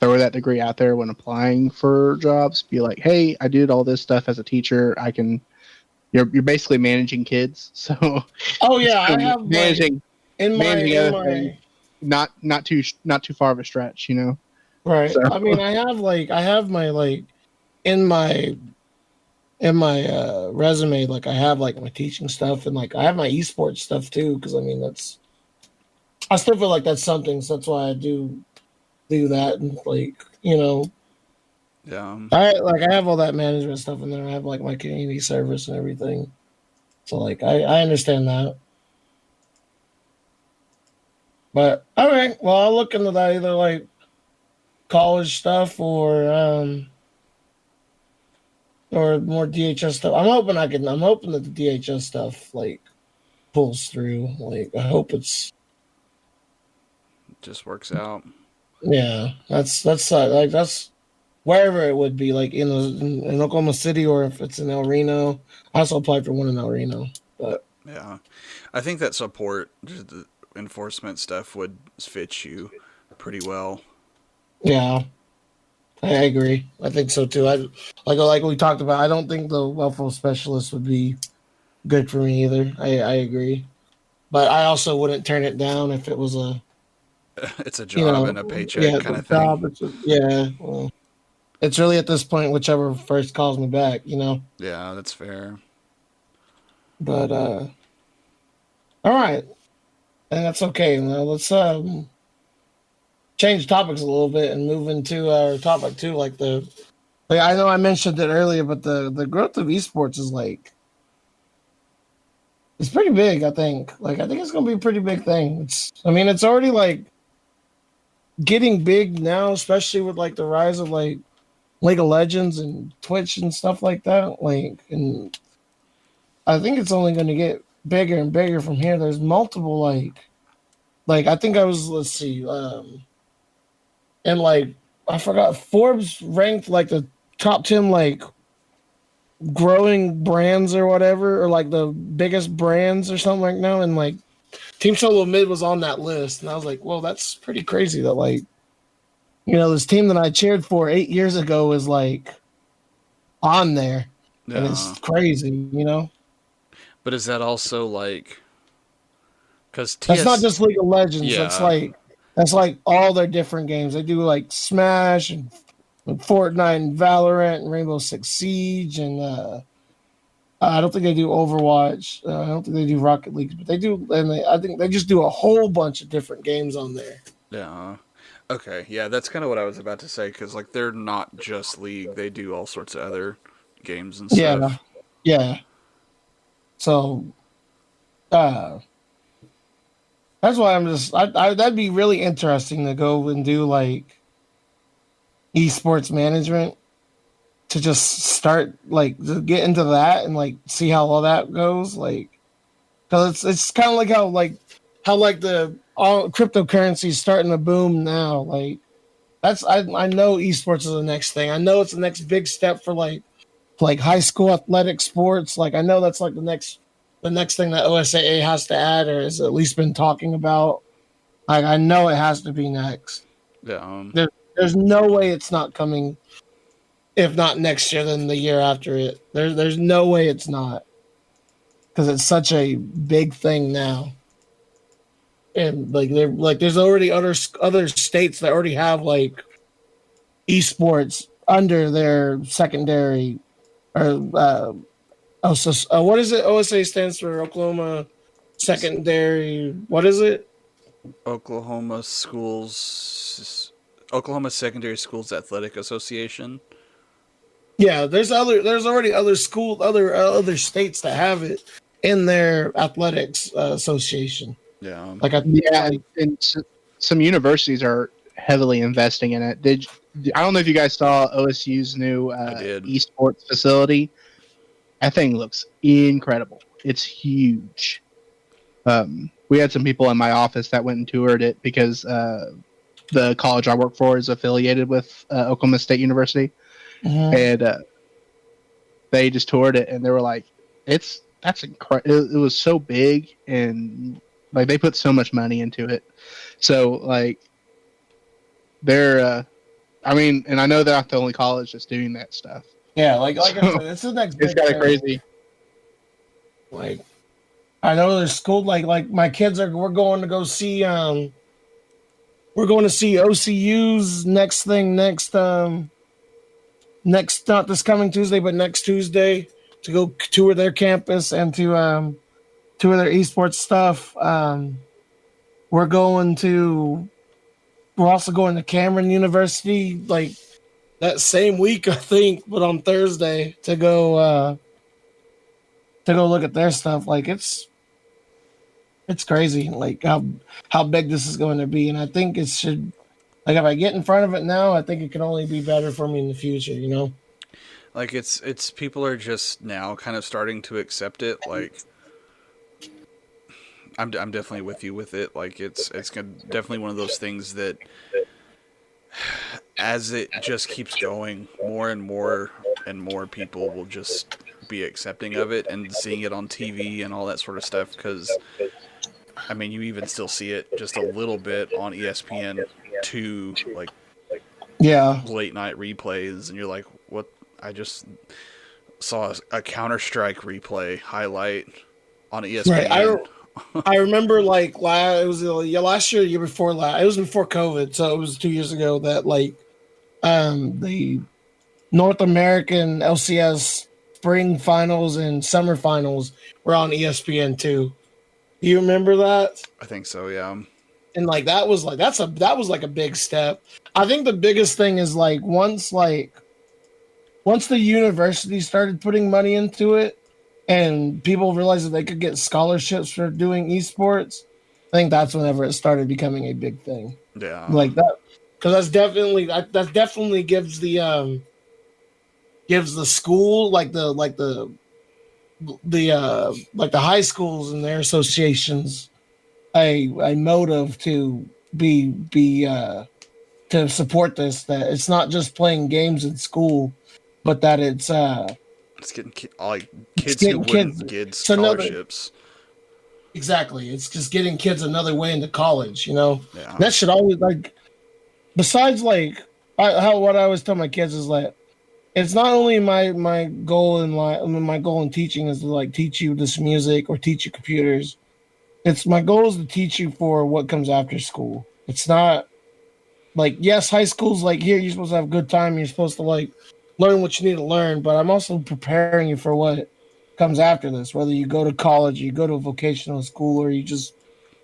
Speaker 3: throw that degree out there when applying for jobs. Be like, hey, I did all this stuff as a teacher. I can. You're basically managing kids, so
Speaker 1: oh yeah, I have
Speaker 3: managing
Speaker 1: in
Speaker 3: other things.
Speaker 1: my
Speaker 3: Not too far of a stretch,
Speaker 1: right.
Speaker 3: So
Speaker 1: I mean, I have my like in my resume, like I have like my teaching stuff and like I have my esports stuff too because I mean that's I still feel like that's something. So that's why I do that. And like, you know,
Speaker 2: Yeah.
Speaker 1: I have all that management stuff in there. I have like my community service and everything. So like I understand that. But all right, well I'll look into that either like college stuff or more DHS stuff. I'm hoping that the DHS stuff like pulls through. Like I hope it's
Speaker 2: Just works out.
Speaker 1: yeah. That's wherever it would be like in Oklahoma City or if it's in El Reno. I also applied for one in El Reno, but
Speaker 2: Yeah. I think that support, just the enforcement stuff, would fit you pretty well.
Speaker 1: yeah, I agree. I think so too. Like we talked about. I don't think the welfare specialist would be good for me either. I agree, but I also wouldn't turn it down if it was a
Speaker 2: It's a
Speaker 1: you
Speaker 2: job and a
Speaker 1: know
Speaker 2: paycheck
Speaker 1: yeah
Speaker 2: kind
Speaker 1: the
Speaker 2: of thing.
Speaker 1: job. Yeah, well, it's really at this point whichever first calls me back. You know,
Speaker 2: Yeah, that's fair.
Speaker 1: but all right, and that's okay. Now let's change topics a little bit and move into our topic too. Like I know I mentioned it earlier, but the growth of esports is like it's pretty big. I think it's gonna be a pretty big thing. It's already like getting big now, especially with like the rise of like League of Legends and Twitch and stuff like that. And I think it's only gonna get bigger and bigger from here. There's multiple like I think I was let's see, and like I forgot Forbes ranked like the top 10 like growing brands or whatever, or like the biggest brands or something like now. And like Team Solo Mid was on that list. And I was like, well, that's pretty crazy that like, this team that I cheered for 8 years ago is like on there. And
Speaker 2: Yeah.
Speaker 1: it's crazy.
Speaker 2: But is that also like, because
Speaker 1: That's not
Speaker 2: TS,
Speaker 1: just League of Legends.
Speaker 2: yeah,
Speaker 1: That's like all their different games. They do like Smash and Fortnite and Valorant and Rainbow Six Siege and I don't think they do Overwatch. I don't think they do Rocket League, but they do, and I think they just do a whole bunch of different games on there.
Speaker 2: yeah. Okay, yeah, that's kind of what I was about to say, because like they're not just League; they do all sorts of other games and
Speaker 1: Yeah,
Speaker 2: stuff.
Speaker 1: yeah. So uh, that's why that'd be really interesting to go and do like esports management to just start like to get into that and like see how all that goes. Like, because it's kind of like how like the all cryptocurrency is starting to boom now. I know esports is the next thing. I know it's the next big step for like high school athletic sports. Like I know that's like the next thing that OSAA has to add or has at least been talking about. Like I know it has to be next.
Speaker 2: Yeah,
Speaker 1: There's no way it's not coming. If not next year, then the year after it. There's no way it's not because it's such a big thing now. And there's already other states that already have like esports under their secondary or what is it? OSA stands for Oklahoma Secondary. What is it?
Speaker 2: Oklahoma Schools, Oklahoma Secondary Schools Athletic Association.
Speaker 1: Yeah, there's already other states that have it in their athletics association.
Speaker 2: Yeah,
Speaker 1: Like I
Speaker 3: Yeah,
Speaker 1: like
Speaker 3: and some universities are heavily investing in it. I don't know if you guys saw OSU's new
Speaker 2: I did.
Speaker 3: esports facility. That thing looks incredible. It's huge. We had some people in my office that went and toured it because the college I work for is affiliated with Oklahoma State University,
Speaker 1: mhm.
Speaker 3: and they just toured it and they were like, that's incredible. It was so big and like they put so much money into it. So like they're, I mean, and I know they're not the only college that's doing that stuff.
Speaker 1: Yeah, like I
Speaker 3: So
Speaker 1: said, it's the next
Speaker 3: it's
Speaker 1: big
Speaker 3: kind of
Speaker 1: thing.
Speaker 3: crazy.
Speaker 1: Like I know there's school like my kids we're going to see OCU's next thing next not this coming Tuesday but next Tuesday to go tour their campus and to tour their esports stuff. We're going to. We're also going to Cameron University like that same week, I think, but on Thursday to go look at their stuff. Like it's crazy, like how big this is going to be, and I think it should. Like if I get in front of it now, I think it can only be better for me in the future. You know.
Speaker 2: Like it's people are just now kind of starting to accept it. Like I'm definitely with you with it. Like it's definitely one of those things that as it just keeps going, more and more people will just be accepting of it and seeing it on TV and all that sort of stuff. Because I mean, you even still see it just a little bit on ESPN2, like
Speaker 1: Yeah.
Speaker 2: late night replays, and you're like, what? I just saw a Counter Strike replay highlight on
Speaker 1: Right.
Speaker 2: ESPN.
Speaker 1: I remember like it was last year, year before last. It was before COVID, so it was 2 years ago that like the North American LCS spring finals and summer finals were on ESPN too. Do you remember that?
Speaker 2: I think so, yeah.
Speaker 1: And like that was like that was like a big step. I think the biggest thing is once the university started putting money into it and people realized that they could get scholarships for doing esports, I think that's whenever it started becoming a big thing.
Speaker 2: Yeah.
Speaker 1: Like that, because that definitely gives the school like the high schools and their associations a motive to be to support this, that it's not just playing games in school, but that
Speaker 2: It's getting like
Speaker 1: it's
Speaker 2: kids who
Speaker 1: getting kids.
Speaker 2: wouldn't get
Speaker 1: It's another
Speaker 2: scholarships.
Speaker 1: exactly. It's just getting kids another way into college. You know,
Speaker 2: Yeah.
Speaker 1: that should always like. Besides, like how what I always tell my kids is like, it's not only my goal in life. I mean, my goal in teaching is to like teach you this music or teach you computers. It's my goal is to teach you for what comes after school. It's not like yes, high school's like here you're supposed to have a good time. You're supposed to like learn what you need to learn, but I'm also preparing you for what comes after this. Whether you go to college, you go to a vocational school, or you just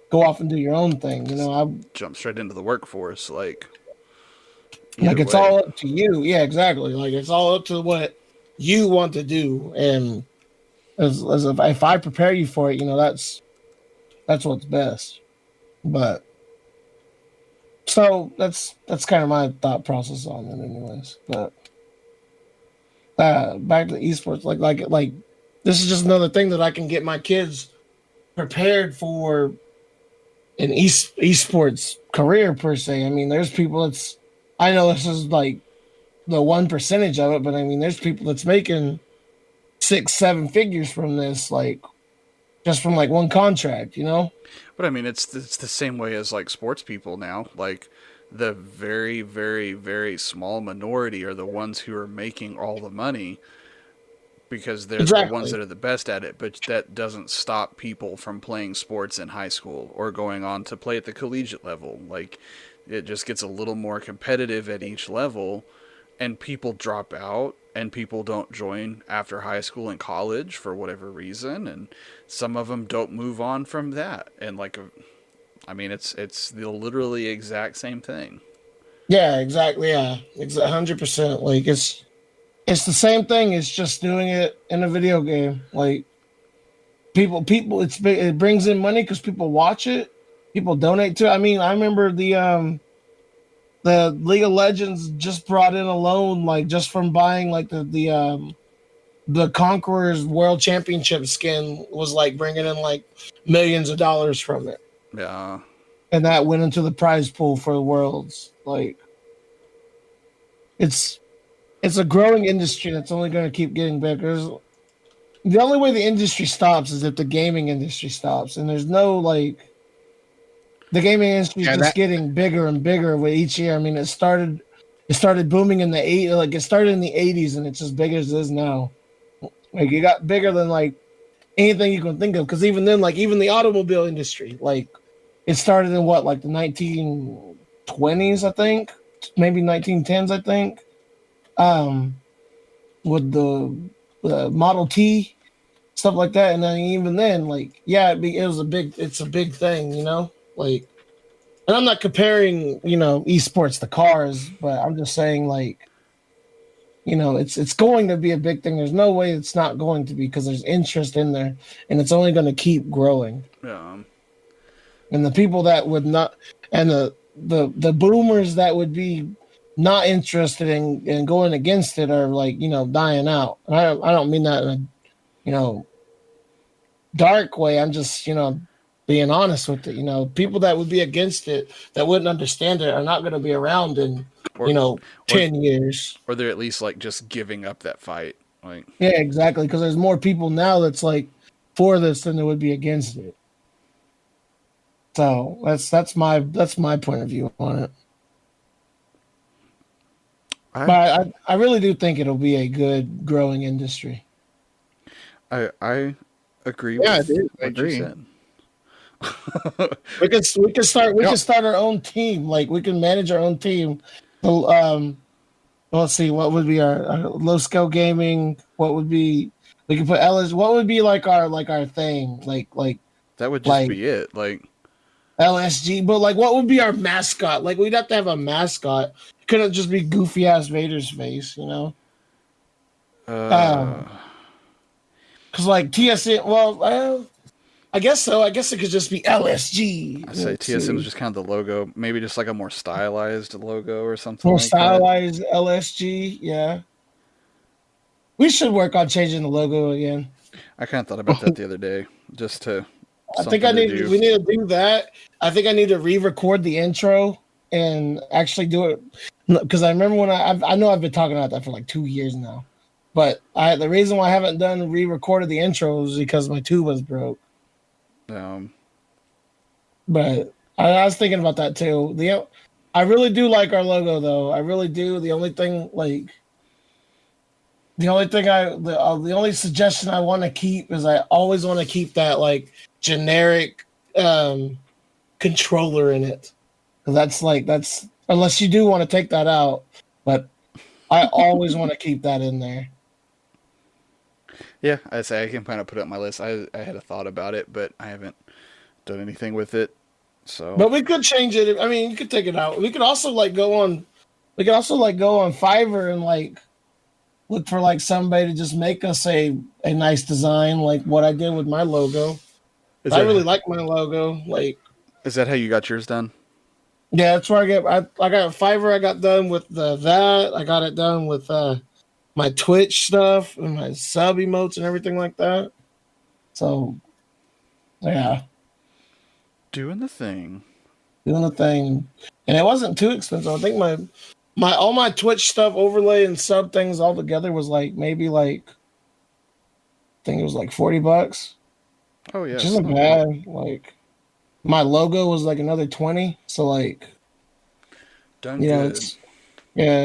Speaker 1: go off and do your own thing. You
Speaker 2: Just
Speaker 1: know, I
Speaker 2: jump straight into the workforce. Like
Speaker 1: like
Speaker 2: either
Speaker 1: it's
Speaker 2: way.
Speaker 1: all up to you. Yeah, exactly. Like it's all up to what you want to do, and as if I prepare you for it, you know that's what's best. But so that's kind of my thought process on it, anyways. But back to esports, like this is just another thing that I can get my kids prepared for an esports career per se. I mean, there's people that's I know this is like the one percentage of it, but I mean, there's people that's making 6, 7 figures from this, like just from like one contract, you know?
Speaker 2: But I mean, it's the same way as like sports people now. Like the very, very, very small minority are the ones who are making all the money because they're the ones
Speaker 1: Exactly.
Speaker 2: that are the best at it. But that doesn't stop people from playing sports in high school or going on to play at the collegiate level. Like it just gets a little more competitive at each level, and people drop out and people don't join after high school and college for whatever reason, and some of them don't move on from that. And like I mean, it's the literally exact same thing.
Speaker 1: Yeah, exactly. Yeah, 100%. Like it's the same thing. It's just doing it in a video game. Like people, it brings in money because people watch it, people donate to it. I mean, I remember the League of Legends just brought in alone, like just from buying like the Conqueror's World Championship skin was like bringing in like millions of dollars from it,
Speaker 2: Yeah,
Speaker 1: and that went into the prize pool for the worlds. Like it's it's a growing industry that's only going to keep getting bigger. The only way the industry stops is if the gaming industry stops, and there's no like the gaming industry is
Speaker 3: Yeah,
Speaker 1: just
Speaker 3: that
Speaker 1: getting bigger and bigger with each year. I mean, it started booming in the like it started in the '80s, and it's as big as it is now. Like it got bigger than like anything you can think of. Because even then, like even the automobile industry, like it started in what like the 1920s, I think, maybe 1910s, I think. Um, with the Model T stuff like that, and then even then, like yeah, it's a big thing, you know, like. And I'm not comparing, esports to cars, but I'm just saying like, it's going to be a big thing. There's no way it's not going to be because there's interest in there, and it's only going to keep growing.
Speaker 2: Yeah.
Speaker 1: And the people that would not, and the boomers that would be not interested in going against it are like dying out. And I don't mean that in a dark way. I'm just being honest with it. People that would be against it that wouldn't understand it are not going to be around in
Speaker 2: Or, or,
Speaker 1: 10 years.
Speaker 2: or they're at least like just giving up that fight. Like,
Speaker 1: Yeah, exactly. Because there's more people now that's like for this than there would be against it. So that's my point of view on it.
Speaker 2: I,
Speaker 1: But I really do think it'll be a good growing industry.
Speaker 2: I agree
Speaker 3: Yeah, I
Speaker 2: with
Speaker 3: do. I
Speaker 2: what you
Speaker 3: agree.
Speaker 2: said.
Speaker 1: We could start our own team. Like we can manage our own team. Let's see what would be our low scale gaming. What would be we could put LS. What would be like our thing
Speaker 2: That would just
Speaker 1: like
Speaker 2: be it. Like,
Speaker 1: LSG. But like what would be our mascot? Like we'd have to have a mascot. It couldn't just be goofy ass Vader's face.
Speaker 2: uh,
Speaker 1: Um, because like TSN. Well, I guess so. I guess it could just be LSG.
Speaker 2: I say
Speaker 1: Let's
Speaker 2: TSM is
Speaker 1: see.
Speaker 2: just kind of the logo. Maybe just like a more stylized logo or something
Speaker 1: More
Speaker 2: like that.
Speaker 1: stylized LSG. Yeah. We should work on changing the logo again.
Speaker 2: I kind of thought about that the other day, just to
Speaker 1: I think
Speaker 2: something to do.
Speaker 1: we need to do that. I think I need to re-record the intro and actually do it because I remember when I know I've been talking about that for like 2 years now, but the reason why I haven't done re-recorded the intro is because my tuba's broke.
Speaker 2: Um,
Speaker 1: But I was thinking about that too. I really do like our logo though. I really do. The only suggestion I want to keep is I always want to keep that like generic um, controller in it. 'Cause that's unless you do want to take that out, but I always want to keep that in there.
Speaker 2: yeah, I say I can kind of put it on my list. I had a thought about it, but I haven't done anything with it. So
Speaker 1: But we could change it. I mean, you could take it out. We could also like go on. We could also like go on Fiverr and like look for like somebody to just make us a nice design like what I did with my logo.
Speaker 2: is
Speaker 1: I really
Speaker 2: that
Speaker 1: like my logo. Like,
Speaker 2: is that how you got yours done?
Speaker 1: yeah, that's where I got Fiverr. I got done with that. I got it done with my Twitch stuff and my sub emotes and everything like that. So yeah,
Speaker 2: Doing the thing.
Speaker 1: doing the thing, and it wasn't too expensive. I think my all my Twitch stuff overlay and sub things all together was like maybe like I think it was like $40,
Speaker 2: Oh yeah,
Speaker 1: which
Speaker 2: it's
Speaker 1: isn't
Speaker 2: not bad.
Speaker 1: bad. Like my logo was like another 20. So like
Speaker 2: Done good.
Speaker 1: it's yeah,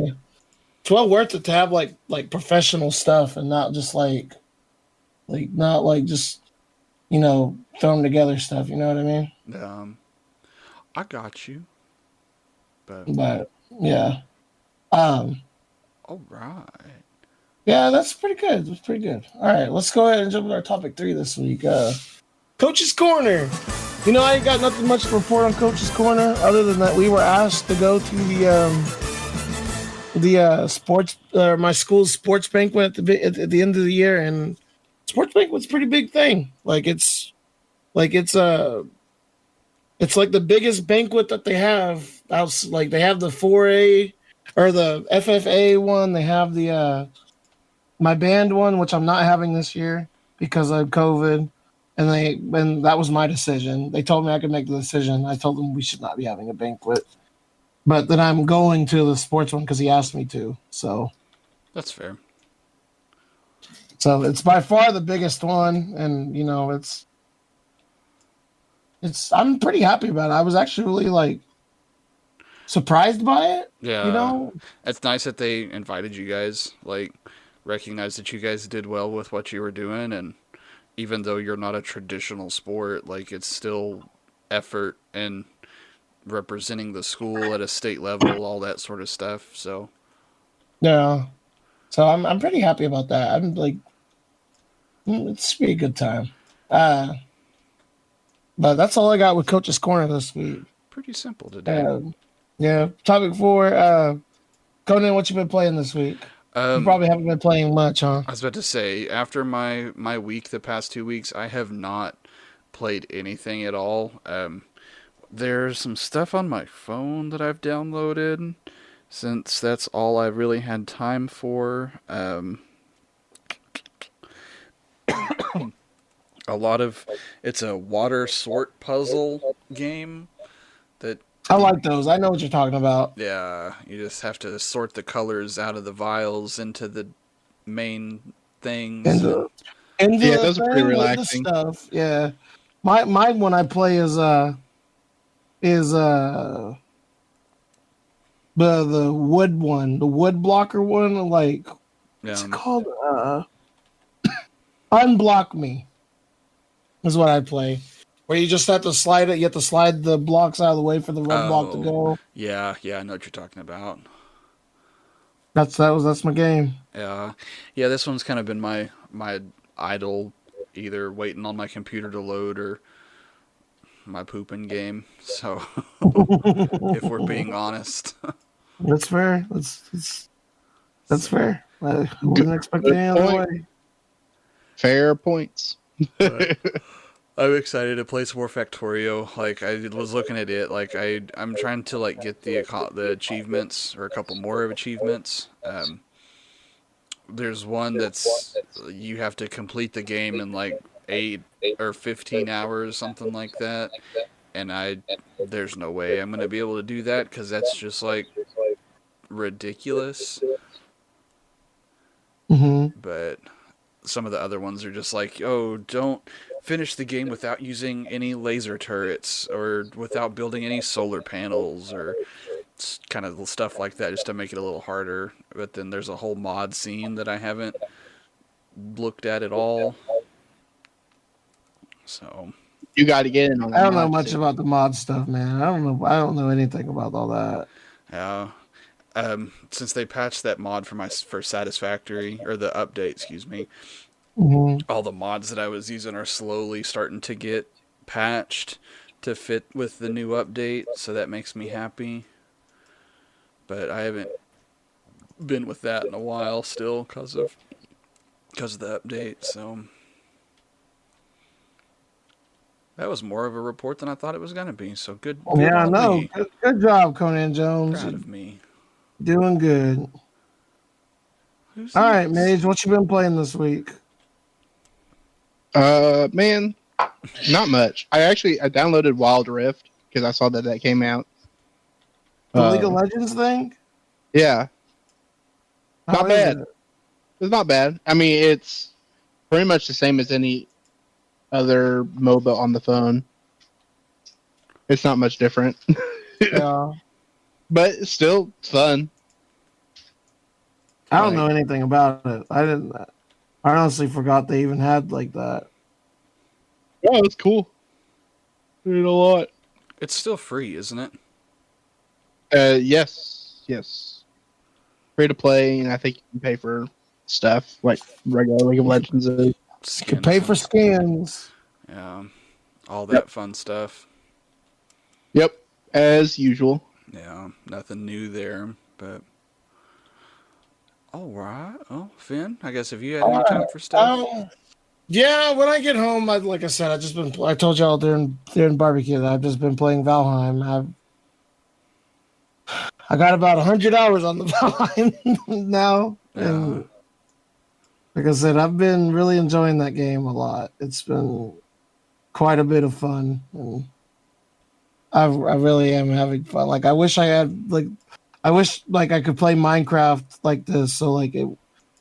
Speaker 1: it's well worth it to have like professional stuff and not just like not like just thrown together stuff. You know what I mean?
Speaker 2: Um, I got you. But
Speaker 1: But yeah, um,
Speaker 2: all right.
Speaker 1: yeah, that's pretty good. That's pretty good. All right, let's go ahead and jump to our topic 3 this week. Coach's Corner. I ain't got nothing much to report on Coach's Corner other than that we were asked to go to the sports my school's sports banquet at the end of the year, and sports banquet's a pretty big thing. Like it's like the biggest banquet that they have. Like they have the 4A or the FFA one. They have the my band one, which I'm not having this year because of COVID. And that was my decision. They told me I could make the decision. I told them we should not be having a banquet, but then I'm going to the sports one because he asked me to.
Speaker 2: That's fair.
Speaker 1: So it's by far the biggest one, and it's I'm pretty happy about it. I was actually really like surprised by it. You
Speaker 2: Yeah,
Speaker 1: know,
Speaker 2: it's nice that they invited you guys. Like, recognize that you guys did well with what you were doing, and even though you're not a traditional sport, like it's still effort and representing the school at a state level, all that sort of stuff. So
Speaker 1: yeah. So I'm pretty happy about that. I'm like, it's be a good time. Uh, but that's all I got with Coach's Corner this week.
Speaker 2: pretty simple today.
Speaker 1: Yeah. Topic 4. Conan, what you been playing this week? You
Speaker 2: Um,
Speaker 1: probably haven't been playing much, huh?
Speaker 2: I was about to say, after my week, the past 2 weeks, I have not played anything at all. There's some stuff on my phone that I've downloaded, since that's all I really had time for. A lot of it's a water sort puzzle game that
Speaker 1: I
Speaker 2: you,
Speaker 1: like those. I know what you're talking about.
Speaker 2: yeah, you just have to sort the colors out of the vials into the main things,
Speaker 1: Into
Speaker 2: and
Speaker 1: into
Speaker 3: Yeah,
Speaker 1: the
Speaker 3: those are pretty
Speaker 1: thing with the
Speaker 3: relaxing.
Speaker 1: stuff. Yeah. My one I play is the wood one, the wood blocker one, like what's it
Speaker 2: um,
Speaker 1: called? Unblock Me is what I play. Where you just have to slide it, you have to slide the blocks out of the way for the red block to
Speaker 2: oh,
Speaker 1: go.
Speaker 2: yeah, I know what you're talking about.
Speaker 1: That's my game.
Speaker 2: Yeah, this one's kind of been my idle, either waiting on my computer to load or my pooping game. So, if we're being honest,
Speaker 1: That's fair. That's
Speaker 2: so,
Speaker 1: fair. I
Speaker 3: Good,
Speaker 1: wouldn't expect it
Speaker 3: good
Speaker 1: any other
Speaker 3: point.
Speaker 1: way.
Speaker 3: Fair points.
Speaker 2: but I'm excited to play some more Factorio. Like I was looking at it, like I'm trying to like get the achievements or a couple more of achievements. There's one that's you have to complete the game in like 8 or 15 hours, something like that. And there's no way I'm gonna be able to do that because that's just like ridiculous.
Speaker 1: Hmm.
Speaker 2: But some of the other ones are just like, oh, don't finish the game without using any laser turrets or without building any solar panels or kind of stuff like that, just to make it a little harder. But then there's a whole mod scene that I haven't looked at all. So
Speaker 3: You got to get in on the
Speaker 1: I don't know
Speaker 3: mod
Speaker 1: much
Speaker 3: scene.
Speaker 1: about the mod stuff, man. I don't know. I don't know anything about all that.
Speaker 2: yeah, since they patched that mod for Satisfactory, or the update, excuse me,
Speaker 1: Hmm.
Speaker 2: all the mods that I was using are slowly starting to get patched to fit with the new update, so that makes me happy. But I haven't been with that in a while still because of the update. So that was more of a report than I thought it was gonna be. So good
Speaker 1: Yeah, I
Speaker 2: on
Speaker 1: know.
Speaker 2: me.
Speaker 1: Good job, Conan Jones.
Speaker 2: Proud
Speaker 1: You're
Speaker 2: of me.
Speaker 1: doing good.
Speaker 2: Who's
Speaker 1: All right,
Speaker 2: next?
Speaker 1: Mage, what you been playing this week?
Speaker 3: Man, not much. I downloaded Wild Rift because I saw that that came out.
Speaker 1: The League of
Speaker 3: Uh,
Speaker 1: Legends thing?
Speaker 3: yeah,
Speaker 1: How
Speaker 3: not
Speaker 1: is
Speaker 3: bad.
Speaker 1: it?
Speaker 3: It's not bad. I mean, it's pretty much the same as any other MOBA on the phone. It's not much different,
Speaker 1: Yeah.
Speaker 3: but it's still fun.
Speaker 1: I don't
Speaker 3: Like,
Speaker 1: know anything about it. I didn't. I honestly forgot they even had like that.
Speaker 3: oh, it's cool. Did a lot.
Speaker 2: It's still free, isn't it?
Speaker 3: Yes. Free to play, and I think you can pay for stuff like regular League of
Speaker 1: You could,
Speaker 3: Legends is.
Speaker 1: you could pay
Speaker 2: Skins
Speaker 1: for
Speaker 2: and
Speaker 1: skins.
Speaker 2: yeah, all
Speaker 3: Yep.
Speaker 2: that fun stuff.
Speaker 3: Yep. As usual.
Speaker 2: Yeah, nothing new there. But all right. Oh, Finn, I guess have you had
Speaker 1: All
Speaker 2: any
Speaker 1: right.
Speaker 2: time for stuff?
Speaker 1: Yeah, when I get home, like I said, I just been. I told y'all during barbecue that I've just been playing Valheim. I got about 100 hours on the Valheim now,
Speaker 2: Yeah.
Speaker 1: and like I said, I've been really enjoying that game a lot. It's been quite a bit of fun, and I really am having fun. Like I wish like I could play Minecraft like this. So like it,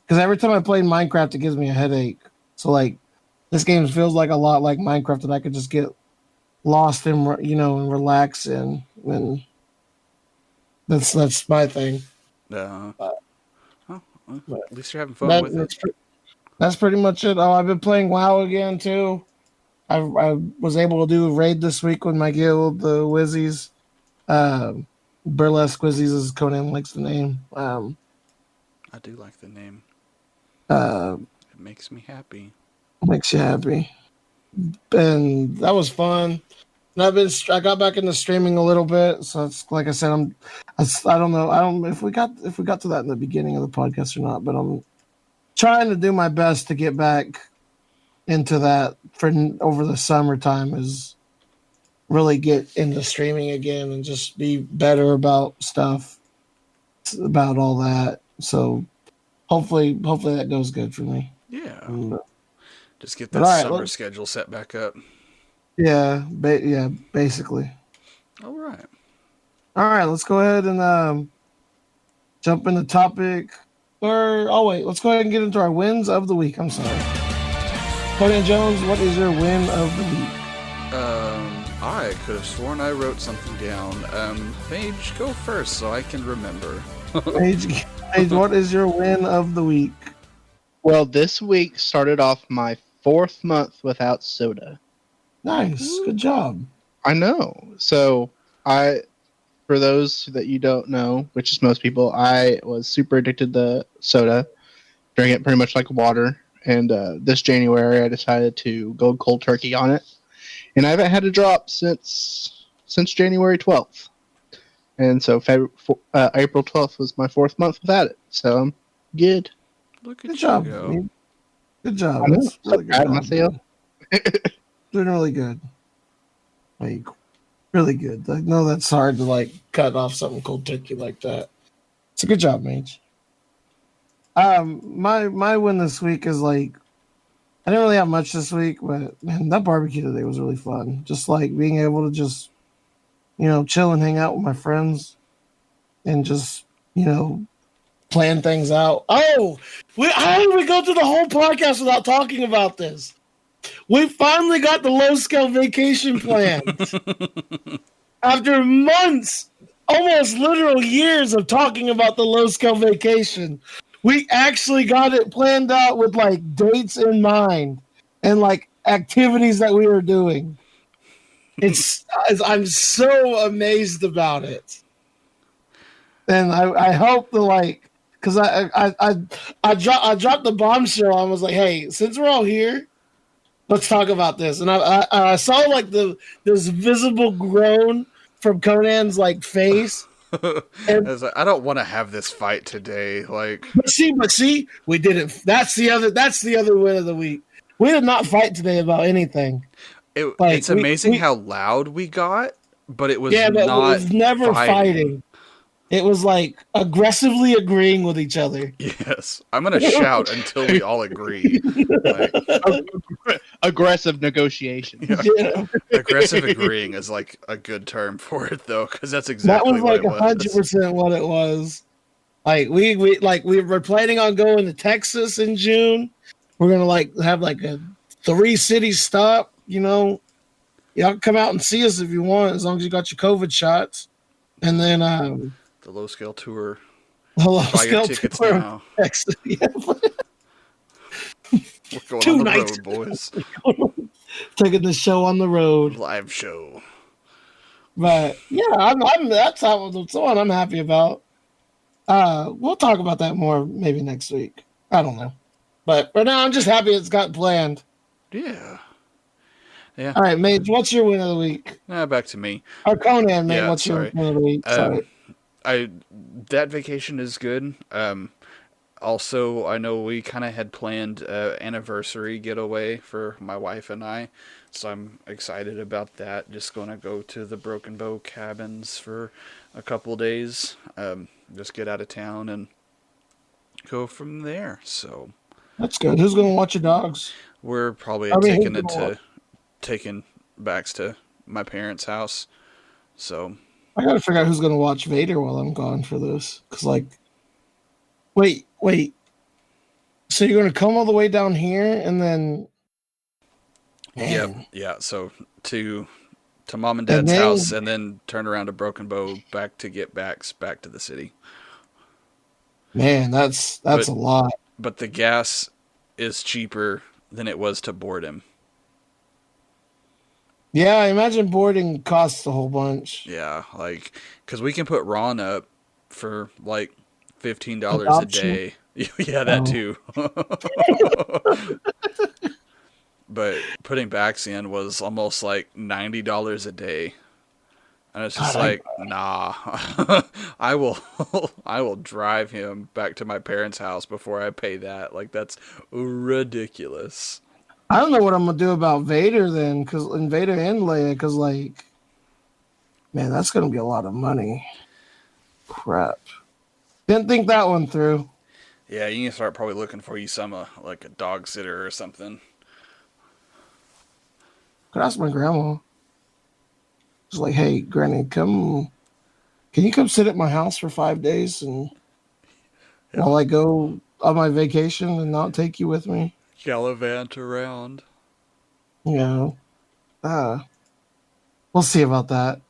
Speaker 1: because every time I play Minecraft, it gives me a headache. So like this game feels like a lot like Minecraft, and I could just get lost and and relax in, and that's my thing.
Speaker 2: Uh,
Speaker 1: Uh,
Speaker 2: oh, well,
Speaker 1: but
Speaker 2: at least you're having fun
Speaker 1: that,
Speaker 2: with it.
Speaker 1: that's pretty much it. Oh, I've been playing WoW again too. I was able to do a raid this week with my guild, the Wizzies. Um, Burlesque Wizzies, as Conan likes the name.
Speaker 2: I do like the name.
Speaker 1: Uh,
Speaker 2: It makes me happy.
Speaker 1: Makes you happy, and that was fun. And I got back into streaming a little bit, so it's like I said, I don't know, I don't if we got to that in the beginning of the podcast or not, but I'm trying to do my best to get back into that for over the summertime, is really get into streaming again and just be better about stuff, about all that. So hopefully that goes good for me.
Speaker 2: Yeah.
Speaker 1: Mm.
Speaker 2: Just get
Speaker 1: But
Speaker 2: that
Speaker 1: all right,
Speaker 2: summer schedule set back up.
Speaker 1: yeah, basically.
Speaker 2: All right.
Speaker 1: All right, let's go ahead and jump into topic. Or oh wait, let's go ahead and get into our wins of the week. I'm sorry, Conan Jones. What is your win of the week?
Speaker 2: I could have sworn I wrote something down. Paige, go first so I can remember.
Speaker 1: Paige, what is your win of the week?
Speaker 3: Well, this week started off my 4th month without soda.
Speaker 1: Nice, good job.
Speaker 3: I know. So for those that you don't know, which is most people, I was super addicted to soda, drink it pretty much like water. And this January, I decided to go cold turkey on it, and I haven't had a drop since January 12th. And so April 12th was my 4th month without it. So I'm good.
Speaker 2: Look at
Speaker 1: Good
Speaker 2: you
Speaker 1: job.
Speaker 2: go.
Speaker 1: Man. Good job.
Speaker 3: I know,
Speaker 1: That's really good. Job,
Speaker 3: myself.
Speaker 1: doing really good. Like really good. I know that's hard to like cut off something cold turkey like that. It's a good job, Mage. My win this week is like I didn't really have much this week, but man, that barbecue today was really fun. Just like being able to just chill and hang out with my friends and just plan things out. Oh, how did we go through the whole podcast without talking about this? We finally got the low scale vacation planned. After months, almost literal years of talking about the low scale vacation, we actually got it planned out with like dates in mind and like activities that we were doing. I'm so amazed about it. And I hope the like, because I dropped the bombshell. I was like, hey, since we're all here, let's talk about this. And I saw like this visible groan from Conan's like face.
Speaker 2: I
Speaker 1: And
Speaker 2: was like, I don't want to have this fight today. Like,
Speaker 1: but see, we didn't. That's the other win of the week. We did not fight today about anything.
Speaker 2: it's amazing how loud we got, but it was
Speaker 1: but it
Speaker 2: not
Speaker 1: was never fighting. It was like aggressively agreeing with each other.
Speaker 2: Yes. I'm going to shout until we all agree. Like,
Speaker 3: Aggressive negotiation.
Speaker 1: Yeah.
Speaker 2: aggressive agreeing is like a good term for it, though, because that's exactly
Speaker 1: that was like
Speaker 2: what it was.
Speaker 1: 100% what it was. Like we were planning on going to Texas in June. We're gonna like have like a 3-city stop. Y'all come out and see us if you want, as long as you got your COVID shots. And then
Speaker 2: The low scale tour.
Speaker 1: the low
Speaker 2: Buy your
Speaker 1: scale
Speaker 2: tickets
Speaker 1: tour
Speaker 2: now.
Speaker 1: Texas. Yeah.
Speaker 2: We're going
Speaker 1: 2
Speaker 2: on the
Speaker 1: nights.
Speaker 2: road, boys.
Speaker 1: Taking the show on the road.
Speaker 2: Live show.
Speaker 1: But yeah, that's one I'm happy about. We'll talk about that more maybe next week. I don't know. But right now I'm just happy it's got planned.
Speaker 2: Yeah. Yeah.
Speaker 1: All right, Mage, what's your win of the week?
Speaker 2: Back to me.
Speaker 1: Or Conan, mate,
Speaker 2: Yeah,
Speaker 1: what's
Speaker 2: sorry.
Speaker 1: your win of the week? Sorry.
Speaker 2: That vacation is good. Also, I know we kind of had planned anniversary getaway for my wife and I, so I'm excited about that. Just going to go to the Broken Bow cabins for a couple days. Just get out of town and go from there. So
Speaker 1: That's good. Who's going to watch your dogs?
Speaker 2: we're probably taking backs to my parents' house. So
Speaker 1: I got to figure out who's going to watch Vader while I'm gone for this. Because, like, wait. So you're going to come all the way down here and then... Man.
Speaker 2: yeah. So to mom and dad's house, and then turn around to Broken Bow back to get back to the city.
Speaker 1: Man, that's a lot.
Speaker 2: But the gas is cheaper than it was to board him.
Speaker 1: Yeah, I imagine boarding costs a whole bunch.
Speaker 2: Yeah, like, because we can put Ron up for like $15 a day. Yeah, that too. but putting backs in was almost like $90 a day. And it's just
Speaker 1: God,
Speaker 2: like, nah, I will, I will drive him back to my parents' house before I pay that. Like that's ridiculous.
Speaker 1: I don't know what I'm gonna do about Vader then, because Vader and Leia, because like, man, that's gonna be a lot of money. Crap. Didn't think that one through.
Speaker 2: Yeah, you need to start probably looking for you some like a dog sitter or something.
Speaker 1: Could ask my grandma. It's like, hey, Granny, come. Can you come sit at my house for 5 days and
Speaker 2: Yeah,
Speaker 1: while I go on my vacation and not take you with me?
Speaker 2: gallivant around.
Speaker 1: You know, uh, we'll see about that.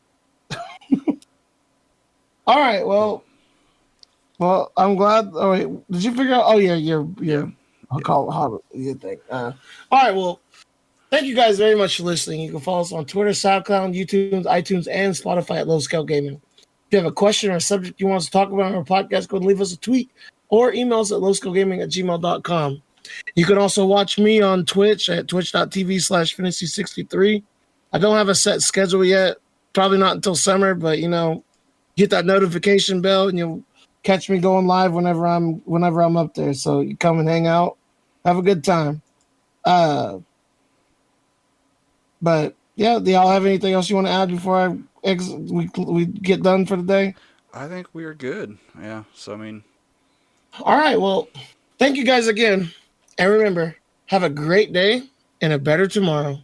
Speaker 1: All right. Well, I'm glad. Oh wait, did you figure out? Oh yeah,
Speaker 2: Yeah,
Speaker 1: your I'll
Speaker 2: yeah.
Speaker 1: call how you think. All right. Well, thank you guys very much for listening. You can follow us on Twitter, SoundCloud, YouTube, iTunes, and Spotify at Low Scale Gaming. If you have a question or a subject you want us to talk about on our podcast, go and leave us a tweet or email us at lowscalegaming@gmail.com. You can also watch me on Twitch at twitch.tv/fantasy63. I don't have a set schedule yet. Probably not until summer, but hit that notification bell and you'll catch me going live whenever I'm up there. So you come and hang out, have a good time. Uh, but yeah, do y'all have anything else you want to add before we get done for the day?
Speaker 2: I think we are good. Yeah. So I mean,
Speaker 1: All right. Well, thank you guys again, and remember, have a great day and a better tomorrow.